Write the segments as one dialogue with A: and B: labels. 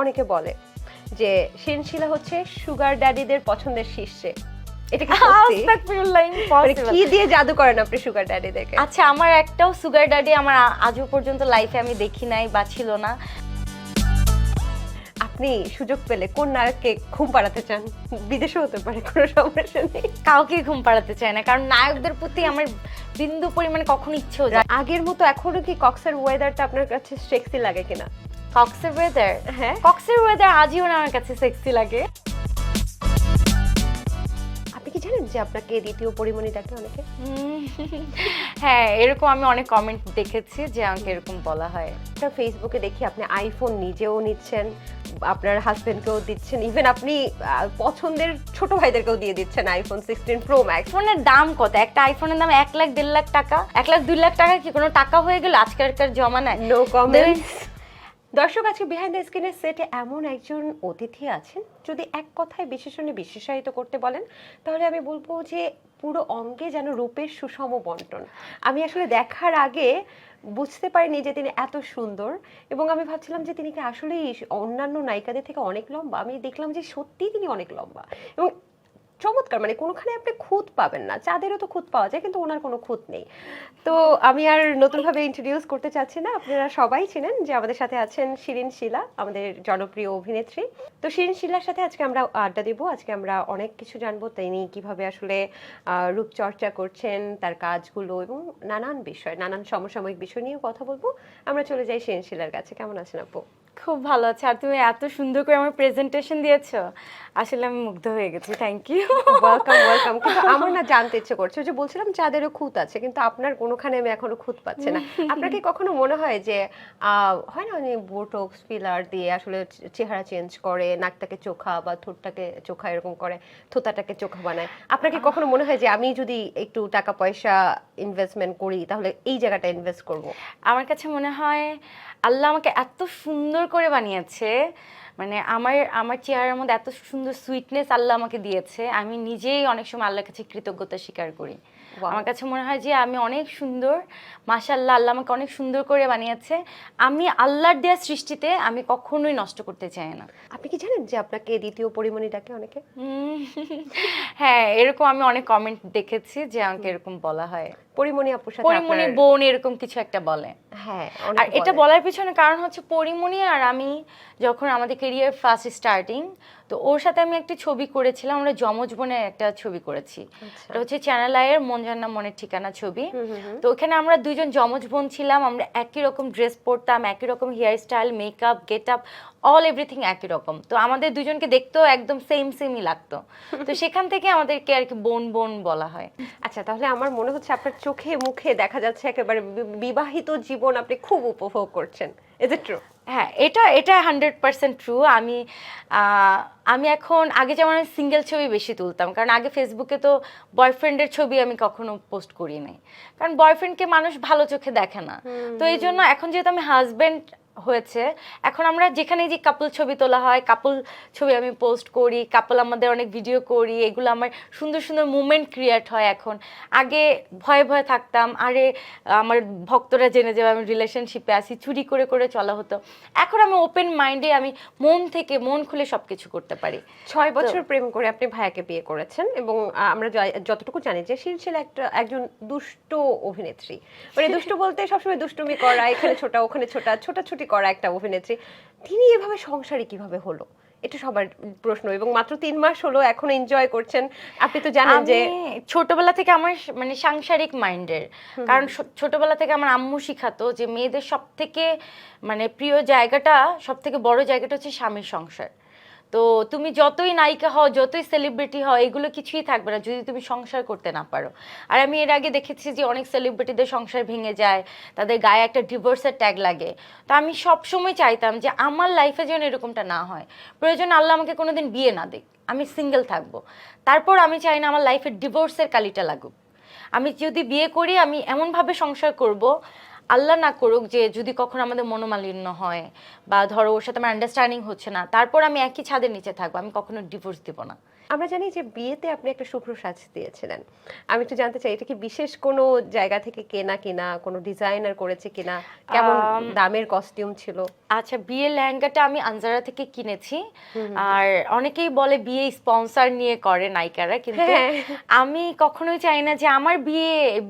A: অনেকে বলে যে শিনশিলা হচ্ছে সুগার ড্যাডিদের পছন্দের শীর্ষে। এটা কি সত্যি?
B: আস্তাগফিরুল্লাহ,
A: মানে
B: ইম্পসিবল।
A: কি দিয়ে জাদু করেন আপনি সুগার ড্যাডিদেরকে?
B: আচ্ছা, আমার একটাও সুগার ড্যাডি আমার আজও পর্যন্ত লাইফে আমি দেখি নাই বা ছিল না।
A: আপনি সুযোগ পেলে কোন নায়ককে ঘুম পাড়াতে চান? বিদেশে হতে পারে, কোনো সমস্যা নেই।
B: কাউকে ঘুম পাড়াতে চায় না, কারণ নায়কদের প্রতি আমার বিন্দু পরিমাণে কখনো ইচ্ছেও যায় না।
A: আগের মতো এখনো কি কক্সের ওয়েদারটা আপনার কাছে সেক্সি লাগে কিনা?
B: কক্সের ওয়েদার,
A: হ্যাঁ,
B: কক্সের ওয়েদার আজও না আমার কাছে সেক্সি লাগে।
A: আপনি কি জানেন যে আপনাকে দ্বিতীয় পরিমণি ডাকে অনেকে?
B: হ্যাঁ, এরকম আমি অনেক কমেন্ট দেখেছি যে আমাকে এরকম বলা হয়।
A: আপনার ফেসবুকে দেখি আপনি আইফোন নিজেও নিচ্ছেন, আপনার হাজবেন্ডকেও দিচ্ছেন, ইভেন আপনি পছন্দের ছোট ভাইদেরকেও দিয়ে দিচ্ছেন আইফোন 16 প্রো ম্যাক্স।
B: আইফোনের দাম কত? একটা আইফোনের দাম 1 লাখ 1.5 লাখ টাকা। 1 লাখ 2 লাখ টাকা কি কোনো টাকা হয়ে গেল আজকালকার জমানায়?
A: No comments. দর্শক, আজকে বিহাইন্ড দ্য স্ক্রিনের সেটে এমন একজন অতিথি আছেন, যদি এক কথায় বিশেষণে বিশেষায়িত করতে বলেন তাহলে আমি বলবো যে পুরো অঙ্গে যেন রূপের সুষম বন্টন। আমি আসলে দেখার আগে বুঝতে পারিনি যে তিনি এত সুন্দর, এবং আমি ভাবছিলাম যে তিনি কি আসলেই অন্যান্য নায়িকাদের থেকে অনেক লম্বা। আমি দেখলাম যে সত্যিই তিনি অনেক লম্বা এবং চমৎকার, মানে কোনোখানে আপনি খুঁত পাবেন না। চাঁদেরও তো খুঁত পাওয়া যায়, কিন্তু ওনার কোনো খুঁত নেই। তো আমি আর নতুনভাবে ইন্ট্রোডিউস করতে চাচ্ছি না, আপনারা সবাই চিনেন যে আমাদের সাথে আছেন শিরিন শিলা, আমাদের জনপ্রিয় অভিনেত্রী। তো শিরিন শিলার সাথে আজকে আমরা আড্ডা দেবো। আজকে আমরা অনেক কিছু জানবো, তিনি কিভাবে আসলে রূপচর্চা করছেন, তার কাজগুলো এবং নানান বিষয়, নানান সমসাময়িক বিষয় নিয়েও কথা বলবো। আমরা চলে যাই শিরিন শিলার কাছে। কেমন আছেন আপু?
B: খুব ভালো আছে। আর তুমি এত সুন্দর করে আমার প্রেজেন্টেশন দিয়েছো, আসলে আমি মুগ্ধ হয়ে গেছি। Thank you.
A: Welcome welcome. কিন্তু আমার না জানতে ইচ্ছে করছে, ওই যে বলছিলাম চাঁদেরও খুঁত আছে, কিন্তু আপনার কোনোখানে আমি এখনো খুঁত পাচ্ছি না। আপনার কি কখনো মনে হয় যে হয় না, মানে বোটক্স ফিলার দিয়ে আসলে চেহারা চেঞ্জ করে, নাকটাকে চোখা বা ঠোঁটটাকে চোখা এরকম করে, থোঁতাটাকে চোখা বানায়? আপনার কি কখনো মনে হয় যে আমি যদি একটু টাকা পয়সা ইনভেস্টমেন্ট করি তাহলে এই জায়গাটা ইনভেস্ট করব?
B: আমার কাছে মনে হয় আল্লাহ আমাকে এত সুন্দর করে বানিয়েছে, মানে আমার আমার চেহারার মধ্যে এত সুন্দর সুইটনেস আল্লাহ আমাকে দিয়েছে। আমি নিজেই অনেক সময় আল্লাহর কাছে কৃতজ্ঞতা স্বীকার করি। আমার কাছে মনে হয় যে আমি অনেক সুন্দর, মাশাআল্লাহ, আল্লাহ আমাকে অনেক সুন্দর করে বানিয়েছে। আমি আল্লাহর দেওয়া সৃষ্টিতে আমি কখনোই নষ্ট করতে চাই না।
A: আপনি কি জানেন যে আপনাকে দ্বিতীয় পরিমণি ডাকে অনেকে?
B: হ্যাঁ, এরকম আমি অনেক কমেন্ট দেখেছি যে আমাকে এরকম বলা হয়।
A: পরিমণি আপুর সাথে
B: পরিমণি
A: আপনার?
B: বোন এরকম কিছু একটা বলে।
A: হ্যাঁ,
B: আর
A: অনেকে
B: এটা
A: বলে।
B: বলার পিছনে কারণ হচ্ছে পরিমণি আর আমি যখন আমাদের কেরিয়ার ফার্স্ট স্টার্টিং, তো ওর সাথে আমি একটা ছবি করেছিলাম, আমরা যমজ বোনের একটা ছবি করেছি।
A: আচ্ছা।
B: এটা হচ্ছে চ্যানেল আইয়ের মন জান্না মনের ঠিকানা ছবি। তো ওখানে আমরা দুইজন যমজ বোন ছিলাম, আমরা একই রকম ড্রেস পরতাম, একই রকম hair style, makeup, get up, all everything একই রকম। তো আমাদের দুজনকে দেখতেও একদম সেমই লাগতো। তো সেখান থেকে আমাদেরকে আর কি বোন বোন বলা হয়।
A: আচ্ছা, তাহলে আমার মনে হচ্ছে আপনার চোখে মুখে দেখা যাচ্ছে একেবারে বিবাহিত জীবন আপনি খুব উপভোগ করছেন। Is it true?
B: হ্যাঁ, এটা এটা 100% ট্রু। আমি এখন, আগে যেমন আমি সিঙ্গেল ছবি বেশি তুলতাম, কারণ আগে ফেসবুকে তো বয়ফ্রেন্ডের ছবি আমি কখনো পোস্ট করি নাই, কারণ বয়ফ্রেন্ডকে মানুষ ভালো চোখে দেখে না। তো এই জন্য এখন যেহেতু আমি হাজবেন্ড হয়েছে, এখন আমরা যেখানে যে কাপল ছবি তোলা হয়, কাপল ছবি আমি পোস্ট করি, কাপল আমাদের অনেক ভিডিও করি, এগুলো আমার সুন্দর সুন্দর মুমেন্ট ক্রিয়েট হয় এখন। আগে ভয়ে ভয়ে থাকতাম, আরে আমার ভক্তরা জেনে যাবে আমি রিলেশনশিপে আছি, চুরি করে করে চলা হতো। এখন আমি ওপেন মাইন্ডে, আমি মন থেকে মন খুলে সবকিছু করতে পারি।
A: 6 বছর প্রেম করে আপনি ভাইয়াকে বিয়ে করেছেন, এবং আমরা যতটুকু জানি যে শিলশিলা একজন দুষ্ট অভিনেত্রী। মানে দুষ্ট বলতে সবসময় দুষ্টুমি করা, এখানে ছোটা ওখানে ছোটাছুটি করা একটা অভিনেত্রী। তিনি এভাবে সংসারী কিভাবে হলো? এটা সবার প্রশ্ন। এবং মাত্র 3 মাস হলো, এখন এনজয় করছেন। আপনি তো জানেন যে
B: ছোটবেলা থেকে আমার মানে সাংসারিক মাইন্ডের, কারণ ছোটবেলা থেকে আমার আম্মু শিখাতো যে মেয়েদের সব থেকে মানে প্রিয় জায়গাটা, সব থেকে বড় জায়গাটা হচ্ছে স্বামীর সংসার। তো তুমি যতই নায়িকা হও, যতই সেলিব্রিটি হও, এগুলো কিছুই থাকবে না যদি তুমি সংসার করতে না পারো। আর আমি এর আগে দেখেছি যে অনেক সেলিব্রিটিদের সংসার ভেঙে যায়, তাদের গায়ে একটা ডিভোর্সের ট্যাগ লাগে। তো আমি সবসময় চাইতাম যে আমার লাইফে যেন এরকমটা না হয়। প্রয়োজন আল্লাহ আমাকে কোনোদিন বিয়ে না দিক, আমি সিঙ্গেল থাকবো। তারপর আমি চাই না আমার লাইফে ডিভোর্সের কালিটা লাগুক। আমি যদি বিয়ে করি, আমি এমনভাবে সংসার করব আল্লাহ না করুক যে যদি কখনো আমাদের মনোমালিন্য হয় বা ধরো ওর সাথে আমার আন্ডারস্ট্যান্ডিং হচ্ছে না, তারপর আমি একই ছাদের নিচে থাকবো, আমি কখনো ডিভোর্স দিব না।
A: আমরা জানি যে বিয়েতে আপনি একটা শুভ্র সাজ দিয়েছিলেন, আমি একটু জানতে চাই এটা কি বিশেষ কোনো জায়গা থেকে কেনা কিনা, কোনো ডিজাইনার করেছে কিনা, কেমন দামের কস্টিউম ছিল?
B: আচ্ছা, বিয়ের লেহেঙ্গাটা আমি আনজারা থেকে কিনেছি। আর অনেকেই বলে বিয়ে স্পন্সর নিয়ে করে নায়িকারা, কিন্তু
A: হ্যাঁ।
B: আমি কখনোই চাই না যে আমার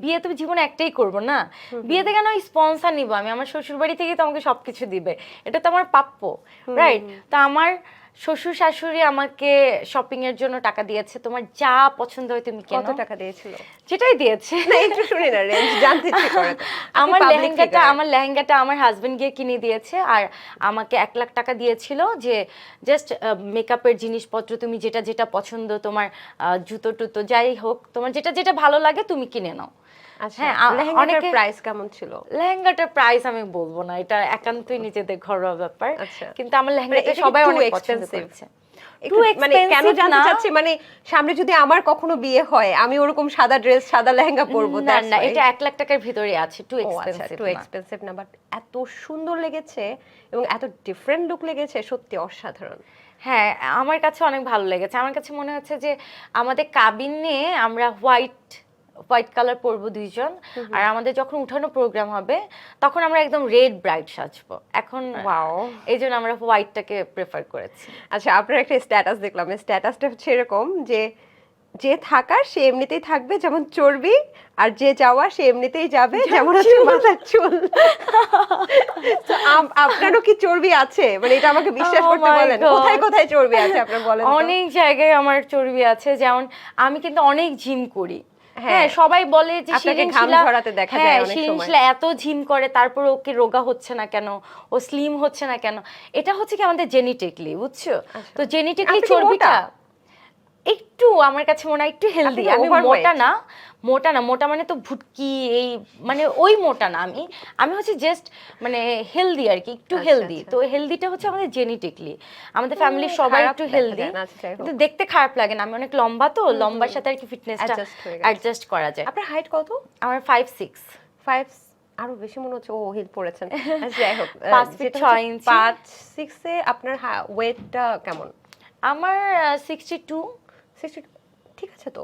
B: বিয়ে তো জীবনে একটাই করব না, বিয়েতে কেন স্পন্সর নিব আমি? আমার শ্বশুর বাড়ি থেকে তো আমাকে সবকিছু দিবে, এটা তো আমার প্রাপ্য, রাইট? তো আমার শ্বশুর শাশুড়ি আমাকে শপিং এর জন্য টাকা দিয়েছে, তোমার যা পছন্দ হয় তুমি কেনো।
A: কত টাকা দিয়েছিল?
B: যেটাই দিয়েছে।
A: না একটু শুনি না, রেঞ্জ জানতে ইচ্ছে করে তো। আপনি public figure।
B: আমার লেহেঙ্গাটা আমার হাজবেন্ড গিয়ে কিনে দিয়েছে, আর আমাকে 1 লাখ টাকা দিয়েছিল যে জাস্ট মেকআপের জিনিসপত্র, তুমি যেটা যেটা পছন্দ, তোমার জুতো টুতো যাই হোক, তোমার যেটা যেটা ভালো লাগে তুমি কিনে নাও।
A: আচ্ছা,
B: হ্যাঁ,
A: লেহেঙ্গাটার প্রাইস কেমন ছিল?
B: লেহেঙ্গাটার প্রাইস আমি বলবো না, এটা একান্তই নিজেদের ঘরোয়া ব্যাপার।
A: আচ্ছা।
B: কিন্তু আমার লেহেঙ্গাটা
A: এটা কি
B: সবাই
A: too
B: অনেক পছন্দ
A: expensive?
B: করেছে।
A: একটু মানে কেন জানতে চাচ্ছি, মানে সামনে যদি আমার কখনো বিয়ে হয় আমি ওরকম সাদা ড্রেস সাদা লেহেঙ্গা পরবো,
B: না
A: that's
B: না,
A: why।
B: এটা 1 লাখ টাকার ভিতরে আছে, টু
A: ও আচ্ছা,
B: এক্সপেন্সিভ
A: টু এক্সপেন্সিভ না, বাট এত সুন্দর লেগেছে এবং এত ডিফারেন্ট লুক লেগেছে, সত্যি অসাধারণ।
B: হ্যাঁ, আমার কাছে অনেক ভালো লেগেছে। আমার কাছে মনে হচ্ছে যে আমাদের কাবিনে আমরা হোয়াইট কালার পরবো দুইজন, আর আমাদের যখন উঠানো প্রোগ্রাম হবে তখন আমরা একদম রেড ব্রাইট সাজবো। এখন
A: ওয়াও,
B: এই জন্য আমরা হোয়াইটটাকে প্রেফার করেছি।
A: আচ্ছা আপনার একটা স্ট্যাটাস দেখলাম, স্ট্যাটাসটা হচ্ছে এরকম যে যে থাকার সে এমনিতেই থাকবে যেমন চর্বি, আর যে যাওয়ার সে এমনিতেই যাবে যেমন হচ্ছে মাথার চুল। তো আপনারও কি চর্বি আছে? মানে এটা আমাকে বিশ্বাস
B: Oh
A: করতে
B: my
A: বলেন,
B: God.
A: কোথায় কোথায় চর্বি আছে আপনার বলেন তো?
B: অনেক জায়গায় আমার চর্বি আছে, যেমন আমি কিন্তু অনেক জিম করি।
A: হ্যাঁ,
B: হ্যাঁ, সবাই বলে যে
A: আপনাকে ঘাম ঝরাতে দেখা যায় অনেক সময়।
B: শিরিন শিলা এত জিম করে তারপর ওকে রোগা হচ্ছে না কেন, ও স্লিম হচ্ছে না কেন? এটা হচ্ছে কি আমাদের জেনেটিকলি, বুঝছো? তো জেনেটিকলি
A: আপনি কি
B: চর্বিটা
A: মোটা?
B: একটু আমার কাছে মনে হয় একটু হেলদি।
A: কি
B: আমি
A: overweight?
B: মোটা না, মোটা মানে তো ভুটকি এই মানে ওই মোটা না, আমি হচ্ছে জাস্ট মানে হেলদি আর কি, একটু
A: আচ্ছা,
B: হেলদি।
A: আচ্ছা।
B: তো হেলদিটা হচ্ছে আমাদের জেনেটিকলি, আমাদের ফ্যামিলির সবাই
A: খারাপ
B: একটু
A: দেখা
B: হেলদি,
A: যায় না, আচ্ছা, যাই হোক।
B: কিন্তু দেখতে খারাপ লাগে না। আমি অনেক লম্বা, তো লম্বার সাথে আর কি ফিটনেসটা
A: Adjust হয়ে গেছে।
B: অ্যাডজাস্ট করা যায়।
A: আপনার হাইট কত?
B: আমার 5'6".
A: 5, আরো বেশি মনে হচ্ছে, ও হিল পড়েছেন। আচ্ছা যাই হোক,
B: 5 feet 6 ইঞ্চি।
A: 5'6" এ আপনার ওয়েটটা কেমন?
B: আমার 62।
A: 60, ঠিক আছে তো?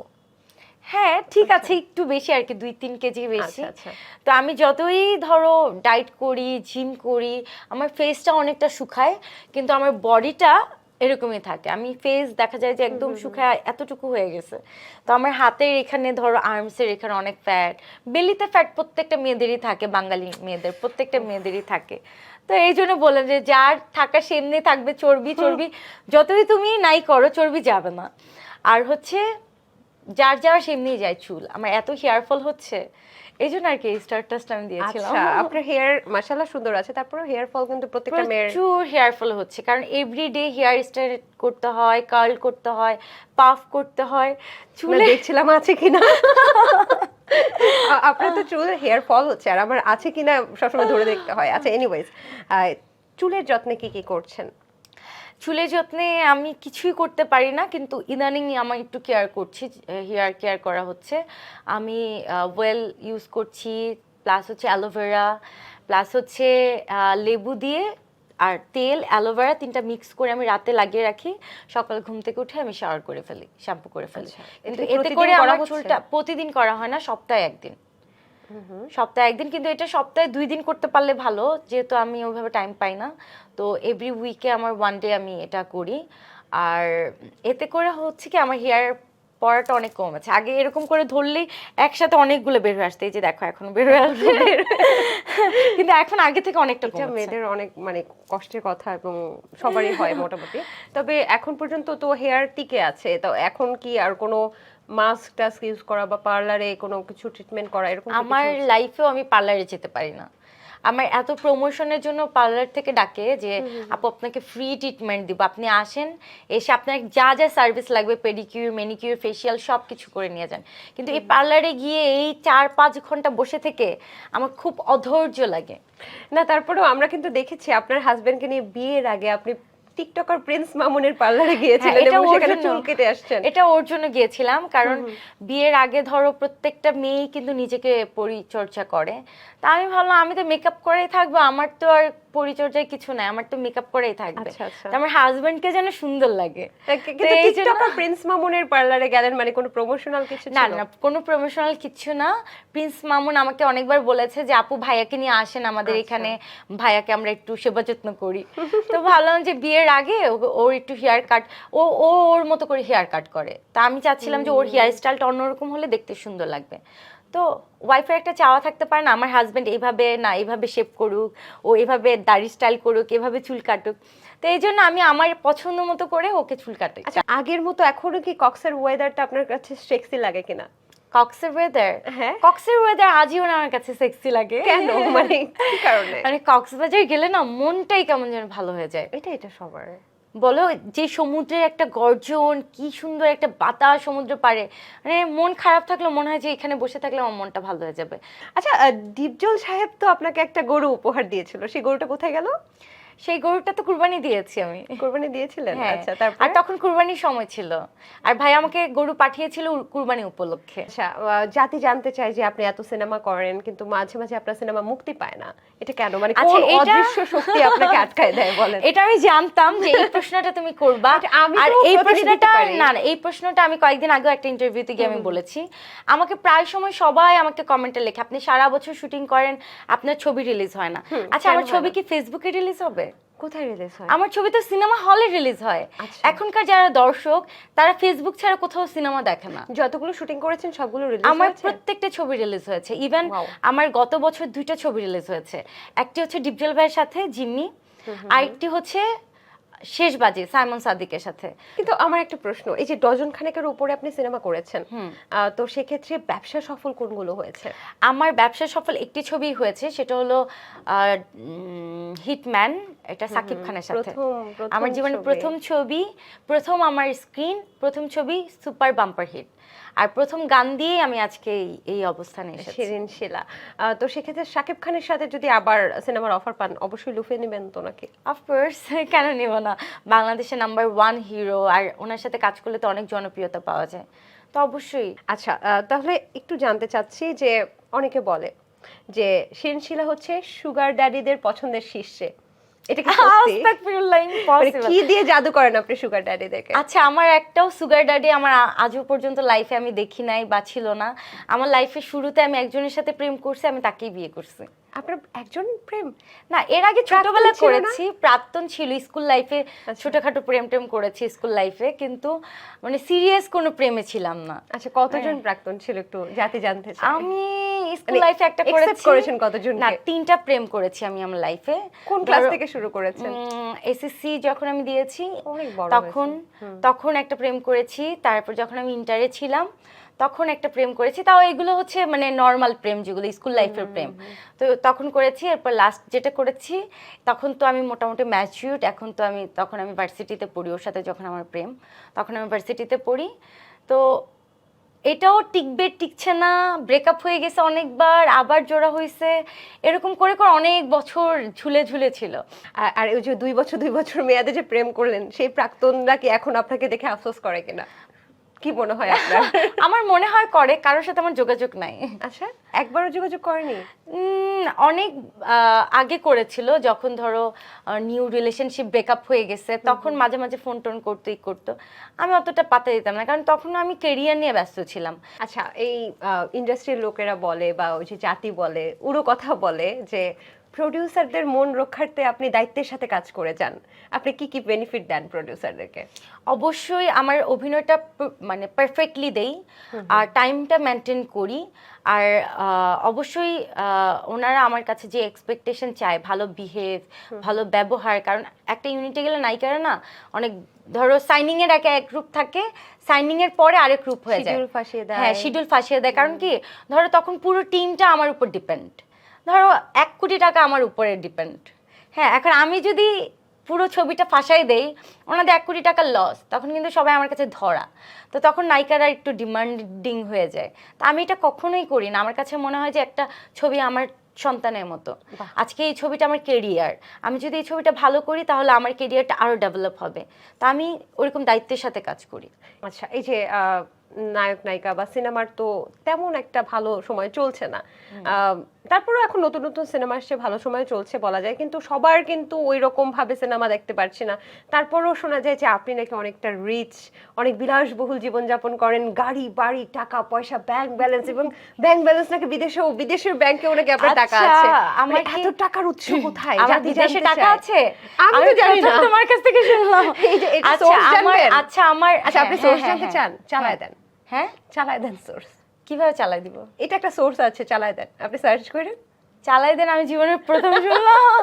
B: হ্যাঁ ঠিক আছে, একটু বেশি আর কি, 2-3 কেজি বেশি।
A: আচ্ছা, আচ্ছা।
B: তো আমি যতই ধরো ডায়েট করি, জিম করি, আমার ফেসটা অনেকটা শুকায়, কিন্তু আমার বডিটা এরকমই থাকে। আমি ফেস দেখা যায় যে একদম শুকায় এতটুকু হয়ে গেছে। তো আমার হাতের এখানে ধরো আর্মসের এখানে অনেক ফ্যাট, বেলিতে ফ্যাট প্রত্যেকটা মেয়েদেরই থাকে, বাঙালি মেয়েদের প্রত্যেকটা মেয়েদেরই থাকে। তো এই জন্য বললাম যে যার থাকা সে এমনি থাকবে, চর্বি যতই তুমি নাই করো চর্বি যাবে না। আর হচ্ছে যার যার সেমনি যায় চুল, আমার এত হেয়ার ফল হচ্ছে এই জন্য আর কি স্টারটাসটা আমি দিয়েছিলাম।
A: আচ্ছা, আপনার হেয়ার মাশাআল্লাহ সুন্দর আছে, তারপরে হেয়ার ফল কিন্তু প্রত্যেকটা মেয়ের।
B: প্রচুর হেয়ার ফল হচ্ছে, কারণ এভরিডে হেয়ার স্টাইল করতে হয়, কার্ল করতে হয়, পাফ করতে হয়, চুলে
A: দেখছিলাম আছে কিনা। আপনার তো চুল হেয়ার ফল হচ্ছে, আর আমার আছে কিনা সবসময় ধরে দেখতে হয়। আচ্ছা এনিওয়েজ, চুলের যত্নে কি কি করছেন?
B: চুলের যত্নে আমি কিছুই করতে পারি না, কিন্তু ইদানিং আমার একটু কেয়ার করছি, হেয়ার কেয়ার করা হচ্ছে। আমি ওয়েল ইউজ করছি, প্লাস হচ্ছে অ্যালোভেরা, প্লাস হচ্ছে লেবু দিয়ে আর তেল অ্যালোভেরা 3টা মিক্স করে আমি রাতে লাগিয়ে রাখি, সকাল ঘুম থেকে উঠে আমি শাওয়ার করে ফেলি, শ্যাম্পু করে ফেলি।
A: আচ্ছা,
B: কিন্তু
A: এটা কি
B: এতে
A: প্রতিদিন
B: করে
A: করা
B: আমার
A: হচ্ছে?
B: চুলটা প্রতিদিন করা হয় না, সপ্তাহে একদিন। কিন্তু এটা সপ্তাহে 2 দিন করতে পারলে ভালো, যেহেতু আমি ওইভাবে টাইম পাই না। তো এভরি উইকে আমার 1 ডে আমি এটা করি। আর এতে করে হচ্ছে কি আমার হেয়ার পড়াটা অনেক কমেছে। আগে এরকম করে ধরলেই একসাথে অনেকগুলো বের হয়ে আসতে, এই যে দেখো এখনো বের হয়ে আসছে। কিন্তু এখন আগে থেকে অনেকটা
A: এটা
B: কমেছে।
A: মেয়েদের অনেক মানে কষ্টের কথা, এবং সবারই হয় মোটামুটি। তবে এখন পর্যন্ত তো হেয়ার টিকে আছে, তো এখন কি আর কোনো মাস্ক টাস্ক ইউজ করা বা পার্লারে কোনো কিছু ট্রিটমেন্ট করা এরকম কি কিছু
B: আমার
A: হচ্ছে?
B: লাইফেও আমি পার্লারে যেতে পারি না। আমার এত প্রমোশনের জন্য পার্লার থেকে ডাকে যে আপু আপনাকে ফ্রি ট্রিটমেন্ট দিব, আপনি আসেন, এসে আপনার যা যা সার্ভিস লাগবে পেডিকিউর ম্যানিকিউর ফেসিয়াল সব কিছু করে নিয়ে যান। কিন্তু এই পার্লারে গিয়ে এই 4-5 ঘন্টা বসে থেকে আমার খুব অধৈর্য লাগে।
A: না তারপরেও আমরা কিন্তু দেখেছি আপনার হাজবেন্ডকে নিয়ে বিয়ের আগে আপনি টিকটকার প্রিন্স মামুনের পার্লারে গিয়েছিলেন
B: এটা
A: এবং
B: ওর
A: সেখানে
B: জন্য।
A: চুল কেটে আসছেন।
B: এটা ওর জন্য গিয়েছিলাম, কারণ বিয়ের আগে ধরো প্রত্যেকটা মেয়েই কিন্তু নিজেকে পরিচর্যা করে। তা আমি ভাবলাম আমি তো মেকআপ করেই থাকবো, আমার তো আর পরিচর্যায় কিছু নাই, আমার তো মেকআপ করেই থাকবে।
A: আচ্ছা আচ্ছা।
B: তা আমার হাজবেন্ডকে যেন সুন্দর লাগে।
A: কিন্তু
B: তো এই জন্য-
A: টিকটকার প্রিন্স মামুনের পার্লারে গেলেন মানে কোনো প্রমোশনাল কিছু
B: না
A: ছিল?
B: না, কোনো প্রমোশনাল কিছু না। প্রিন্স মামুন আমাকে অনেকবার বলেছে যে আপু ভাইয়াকে নিয়ে আসেন আমাদের
A: আচ্ছা।
B: এখানে, ভাইয়াকে আমরা একটু সেবা যত্ন করি। তো ভাবলাম যে বিয়ের আগে ওর একটু হেয়ার কাট, ও ও ওর মতো করে হেয়ার কাট করে, তা আমি চাচ্ছিলাম যে ওর হেয়ার স্টাইলটা অন্যরকম হলে দেখতে সুন্দর লাগবে। তো ওয়াইফের একটা চাওয়া থাকতে পারে না, আমার হাজবেন্ড এইভাবে না এইভাবে শেভ করুক, ও এভাবে দাড়ি স্টাইল করুক, এভাবে চুল কাটুক। তো এই জন্য আমি আমার পছন্দ মতো করে ওকে চুল কাটাই।
A: আচ্ছা, আগের মতো এখনো কি কক্সের ওয়েদারটা আপনার কাছে সেক্সি লাগে কিনা?
B: কক্সের ওয়েদার,
A: হ্যাঁ।
B: কক্সের ওয়েদার আজীবন আমার কাছে সেক্সি লাগে।
A: কেন, মানে কি কারণে?
B: মানে কক্সবাজার গেলে না মনটাই কেমন যেন ভালো হয়ে যায়।
A: এটা সবার।
B: বলো, যে সমুদ্রের একটা গর্জন, কি সুন্দর একটা বাতাস সমুদ্র পাড়ে, মানে মন খারাপ থাকলে মনে হয় যে এখানে বসে থাকলে আমার মনটা ভালো হয়ে যাবে।
A: আচ্ছা, দীপজল সাহেব তো আপনাকে একটা গরু উপহার দিয়েছিল, সেই গরুটা কোথায় গেল?
B: সেই গরুটা তো কুরবানি দিয়েছি আমি।
A: কোরবানি দিয়েছিলেন?
B: হ্যাঁ,
A: আচ্ছা, তারপর?
B: আর তখন কুরবানির সময় ছিল, আর ভাই আমাকে গরু পাঠিয়েছিল কুরবানি উপলক্ষে।
A: আচ্ছা, জাতি জানতে চাই যে আপনি এত সিনেমা করেন কিন্তু মাঝে মাঝে আপনার সিনেমা মুক্তি পায় না, এটা কেন? মানে
B: আচ্ছা,
A: কোন
B: এটা-
A: অদৃশ্য শক্তি আপনাকে আটকায় দেয় বলেন?
B: এটা আমি জানতাম যে এই প্রশ্নটা তুমি করবা।
A: আচ্ছা, আমি
B: আর
A: তো
B: এই
A: প্রতিদিন দিতে
B: প্রশ্নটা
A: পারি।
B: না না, এই প্রশ্নটা আমি কয়েকদিন আগে একটা ইন্টারভিউতে গিয়ে আমি বলেছি। আমাকে প্রায় সময় সবাই আমাকে কমেন্টে লেখে আপনি সারা বছর শুটিং করেন, আপনার ছবি রিলিজ হয় না। আচ্ছা,
A: কেন
B: আমার
A: হয়
B: ছবি
A: না?
B: কি ফেসবুকে রিলিজ হবে?
A: কোথায় রিলিজ হয়?
B: আমার ছবি তো সিনেমা হলে রিলিজ হয়।
A: আচ্ছা।
B: এখনকার যারা দর্শক তারা ফেসবুক ছাড়া কোথাও সিনেমা দেখে না।
A: যতগুলো শুটিং করেছেন সবগুলো রিলিজ
B: আমার
A: হয়েছে?
B: প্রত্যেকটা ছবি রিলিজ হয়েছে। Even
A: Wow.
B: আমার গত বছর 2টা ছবি রিলিজ হয়েছে। একটি হচ্ছে ডিপজল ভাইয়ের সাথে জিম্মি, আরেকটি হচ্ছে শেষবাজি সাইমন সাদিকের সাথে।
A: কিন্তু আমার একটা প্রশ্ন, এই যে ডজন খানেকের উপরে আপনি সিনেমা করেছেন, তো সেক্ষেত্রে ব্যবসা সফল কোনগুলো হয়েছে?
B: আমার ব্যবসা সফল একটি ছবি হয়েছে, সেটা হলো হিটম্যান, এটা সাকিব খানের সাথে।
A: প্রথম
B: আমার জীবনের
A: ছবি।
B: প্রথম ছবি, প্রথম আমার স্ক্রিন, প্রথম ছবি, সুপার বাম্পার হিট। আর প্রথম গান দিয়ে আমি আজকে এই অবস্থানে এসেছি।
A: শিরিন শিলা। তো সেক্ষেত্রে শাকিব খানের সাথে যদি আবার সিনেমার অফার পান অবশ্যই লুফে নেবেন তো নাকি?
B: অফকোর্স, কেন নিব না? বাংলাদেশের নাম্বার 1 হিরো, আর ওনার সাথে কাজ করলে তো অনেক জনপ্রিয়তা পাওয়া যায়, তো অবশ্যই।
A: আচ্ছা, তাহলে একটু জানতে চাচ্ছি যে অনেকে বলে যে শিরিন শিলা হচ্ছে সুগার ড্যাডিদের পছন্দের শীর্ষে, এটা কি সত্যি?
B: আস্তাগফিরুল্লাহ,
A: মানে
B: ইম্পসিবল।
A: কি দিয়ে জাদু করেন আপনি সুগার ড্যাডিদেরকে?
B: আচ্ছা, আমার একটাও সুগার ড্যাডি আমার আজও পর্যন্ত লাইফে আমি দেখি নাই বা ছিল না। আমার লাইফের শুরুতে আমি একজনের সাথে প্রেম করছি, আমি তাকেই বিয়ে করছি।
A: আপনার একজন প্রেম?
B: না, এর আগে ছোটবেলা
A: ছিল না?
B: করেছি, প্রাক্তন ছিল স্কুল লাইফে,
A: আচ্ছা।
B: ছোটখাটো প্রেম টেম করেছি স্কুল লাইফে, কিন্তু মানে সিরিয়াস কোনো প্রেমে ছিলাম না।
A: আচ্ছা, কতজন প্রাক্তন ছিল একটু জানতে চাই?
B: আমি স্কুল
A: মানে
B: লাইফে একটা
A: accept
B: করেছি।
A: করেছেন কতজনকে?
B: না, 3টা প্রেম করেছি আমি আমার লাইফে।
A: কোন ক্লাস থেকে শুরু করেছেন?
B: এসএসসি যখন আমি দিয়েছি
A: অনেক বড়
B: তখন একটা প্রেম করেছি। তারপর যখন আমি ইন্টারে ছিলাম তখন একটা প্রেম করেছি, তাও এগুলো হচ্ছে মানে নর্মাল প্রেম, যেগুলো স্কুল লাইফের প্রেম, তো তখন করেছি। এরপর লাস্ট যেটা করেছি তখন তো আমি মোটামুটি ম্যাচিউরড, তখন আমি ভার্সিটিতে পড়ি, ওর সাথে যখন আমার প্রেম তখন আমি ভার্সিটিতে পড়ি। তো এটাও টিকছে না, ব্রেকআপ হয়ে গেছে অনেকবার, আবার জোড়া হয়েছে, এরকম করে করে অনেক বছর ঝুলে ঝুলে ছিল।
A: আর ওই যে 2 বছর মেয়াদে যে প্রেম করলেন সেই প্রাক্তনরা কি এখন আপনাকে দেখে আফসোস করে কিনা? কি মনে হয় আপনার?
B: আমার মনে হয় করে, কারোর সাথে আমার যোগাযোগ নাই।
A: আচ্ছা, একবারও যোগাযোগ করেনি?
B: অনেক আগে করেছিল, যখন ধরো নিউ রিলেশনশিপ ব্রেকআপ হয়ে গেছে, তখন মাঝে মাঝে ফোন টোন করতো। আমি অতটা পাত্তা দিতাম না, কারণ তখন আমি কেরিয়ার নিয়ে ব্যস্ত ছিলাম।
A: আচ্ছা, এই ইন্ডাস্ট্রির লোকেরা বলে বা ওই যে জাতি বলে, উড়ো কথা বলে যে প্রোডিউসারদের মন রক্ষার্থে আপনি দায়িত্বের সাথে কাজ করে যান, আপনি কি কি বেনিফিট দেন প্রোডিউসারদেরকে?
B: অবশ্যই আমার অভিনয়টা মানে পারফেক্টলি দেই, আর টাইমটা মেনটেন করি। আর অবশ্যই ওনারা আমার কাছে যে এক্সপেকটেশন চায়, ভালো বিহেভ, ভালো ব্যবহার, কারণ একটা ইউনিটে গেলে নায়িকারা না অনেক, ধরো সাইনিং এর এক রূপ থাকে, সাইনিং এর পরে আরেক রূপ হয়ে যায়,
A: শিডিউল ফাঁসিয়ে দেয়।
B: হ্যাঁ, শিডিউল ফাঁসিয়ে দেয়। কারণ কি, ধরো তখন পুরো টিমটা আমার উপর ডিপেন্ড, ধরো 1 কোটি টাকা আমার উপরে ডিপেন্ড। হ্যাঁ, এখন আমি যদি পুরো ছবিটা ফাঁসাই দেই, ওনাদের 1 কোটি টাকার লস, তখন কিন্তু সবাই আমার কাছে ধরা, তো তখন নায়িকারা একটু ডিমান্ডিং হয়ে যায়। তা আমি এটা কখনোই করি না। আমার কাছে মনে হয় যে একটা ছবি আমার সন্তানের মতো।
A: বাহ।
B: আজকে এই ছবিটা আমার কেরিয়ার, আমি যদি এই ছবিটা ভালো করি তাহলে আমার কেরিয়ারটা আরো ডেভেলপ হবে। তা আমি ওরকম দায়িত্বের সাথে কাজ করি।
A: আচ্ছা, এই যে নায়ক নায়িকা বা সিনেমার তো তেমন একটা ভালো সময় চলছে না, তারপরেও এখন নতুন নতুন সিনেমা আসছে, ভালো সময় চলছে বলা যায়, কিন্তু সবার কিন্তু ওই রকম ভাবে সিনেমা দেখতে পারছি না। তারপরেও শোনা যায় যে আপনি নাকি অনেকটা রিচ, অনেক বিলাসবহুল জীবনযাপন করেন, গাড়ি বাড়ি টাকা পয়সা ব্যাংক ব্যালেন্স, এবং ব্যাংক ব্যালেন্স নাকি বিদেশের ব্যাংকেও নাকি আপনার টাকা
B: আচ্ছা,
A: আছে।
B: আমার
A: মানে
B: কি
A: এত টাকার উৎস কোথায়?
B: আমার
A: জানতে
B: বিদেশে টাকা
A: চাই।
B: আছে?
A: আমি তো জানি
B: প্রথম
A: না।
B: তোমার কাছ থেকে শুনলাম।
A: এই যে এটা
B: আচ্ছা
A: source
B: আমার
A: জানবেন?
B: আচ্ছা আমার
A: আচ্ছা, আপনি
B: হ্যাঁ,
A: সোর্স
B: হ্যাঁ,
A: জানতে
B: হ্যাঁ,
A: চান? চালায়
B: হ্যাঁ।
A: দেন,
B: হ্যাঁ,
A: চালায় দেন সোর্স।
B: কিভাবে চালাই দিব?
A: এটা একটা সোর্স আছে, চালায় দেন, আপনি সার্চ করেন।
B: চালাই দেন, আমি জীবনের প্রথম শুনলাম।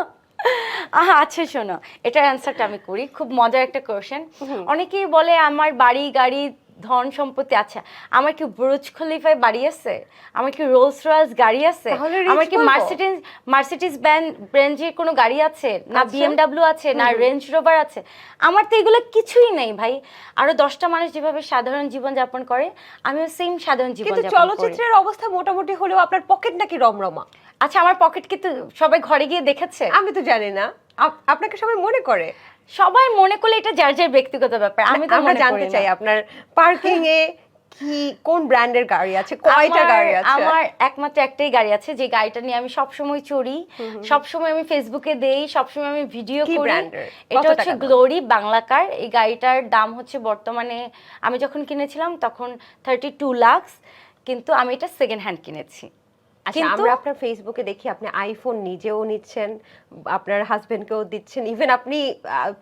B: আচ্ছা শোনো, এটার অ্যান্সারটা আমি করি, খুব মজার একটা কোশ্চেন। অনেকেই বলে আমার বাড়ি গাড়ি ধন সম্পত্তি, আচ্ছা আমার কি বুর্জ খলিফায় বাড়ি আছে, আমার কি রোলস রয়েলস গাড়ি আছে,
A: তাহলে rich
B: আমার কি
A: বলবো?
B: মার্সিডিজ ব্র্যান্ডের কোনো গাড়ি আছে, না
A: আচ্ছা।
B: বিএমডাব্লিউ আছে, না রেঞ্জ রোভার আছে? আমার তো এগুলো কিছুই নেই ভাই। আরো 10টা মানুষ যেভাবে সাধারণ জীবন যাপন করে, আমিও সেম সাধারণ জীবন
A: কিন্তু
B: যাপন করি।
A: চলচ্চিত্রের অবস্থা মোটামুটি হলেও আপনার পকেট নাকি রমরমা?
B: আচ্ছা আমার পকেট কিন্তু সবাই ঘরে গিয়ে দেখেছে?
A: আমি তো জানি না, আপনাকে সবাই মনে করে।
B: সবাই মনে করলে এটা যার যার ব্যক্তিগত ব্যাপার, আমি তো
A: আমরা
B: মনে
A: জানতে
B: করি না।
A: চাই আপনার পার্কিং এ কি কোন ব্র্যান্ডের গাড়ি আছে, কয়টা গাড়ি আছে?
B: আমার একমাত্র একটাই গাড়ি আছে, যে গাড়িটা নিয়ে আমি সবসময় চড়ি, সবসময় আমি ফেসবুকে দেই, সবসময় আমি ভিডিও
A: কি
B: করি।
A: ব্র্যান্ডের?
B: এটা
A: কত
B: হচ্ছে
A: টাকা দাম?
B: গ্লোরি বাংলা কার। এই গাড়িটার দাম হচ্ছে বর্তমানে, আমি যখন কিনেছিলাম তখন 32 লাখ, কিন্তু আমি এটা সেকেন্ড হ্যান্ড কিনেছি।
A: আচ্ছা, আমরা আপনার ফেসবুকে দেখি আপনি আইফোন নিজেও নিচ্ছেন, আপনার হাজবেন্ডকেও দিচ্ছেন, ইভেন আপনি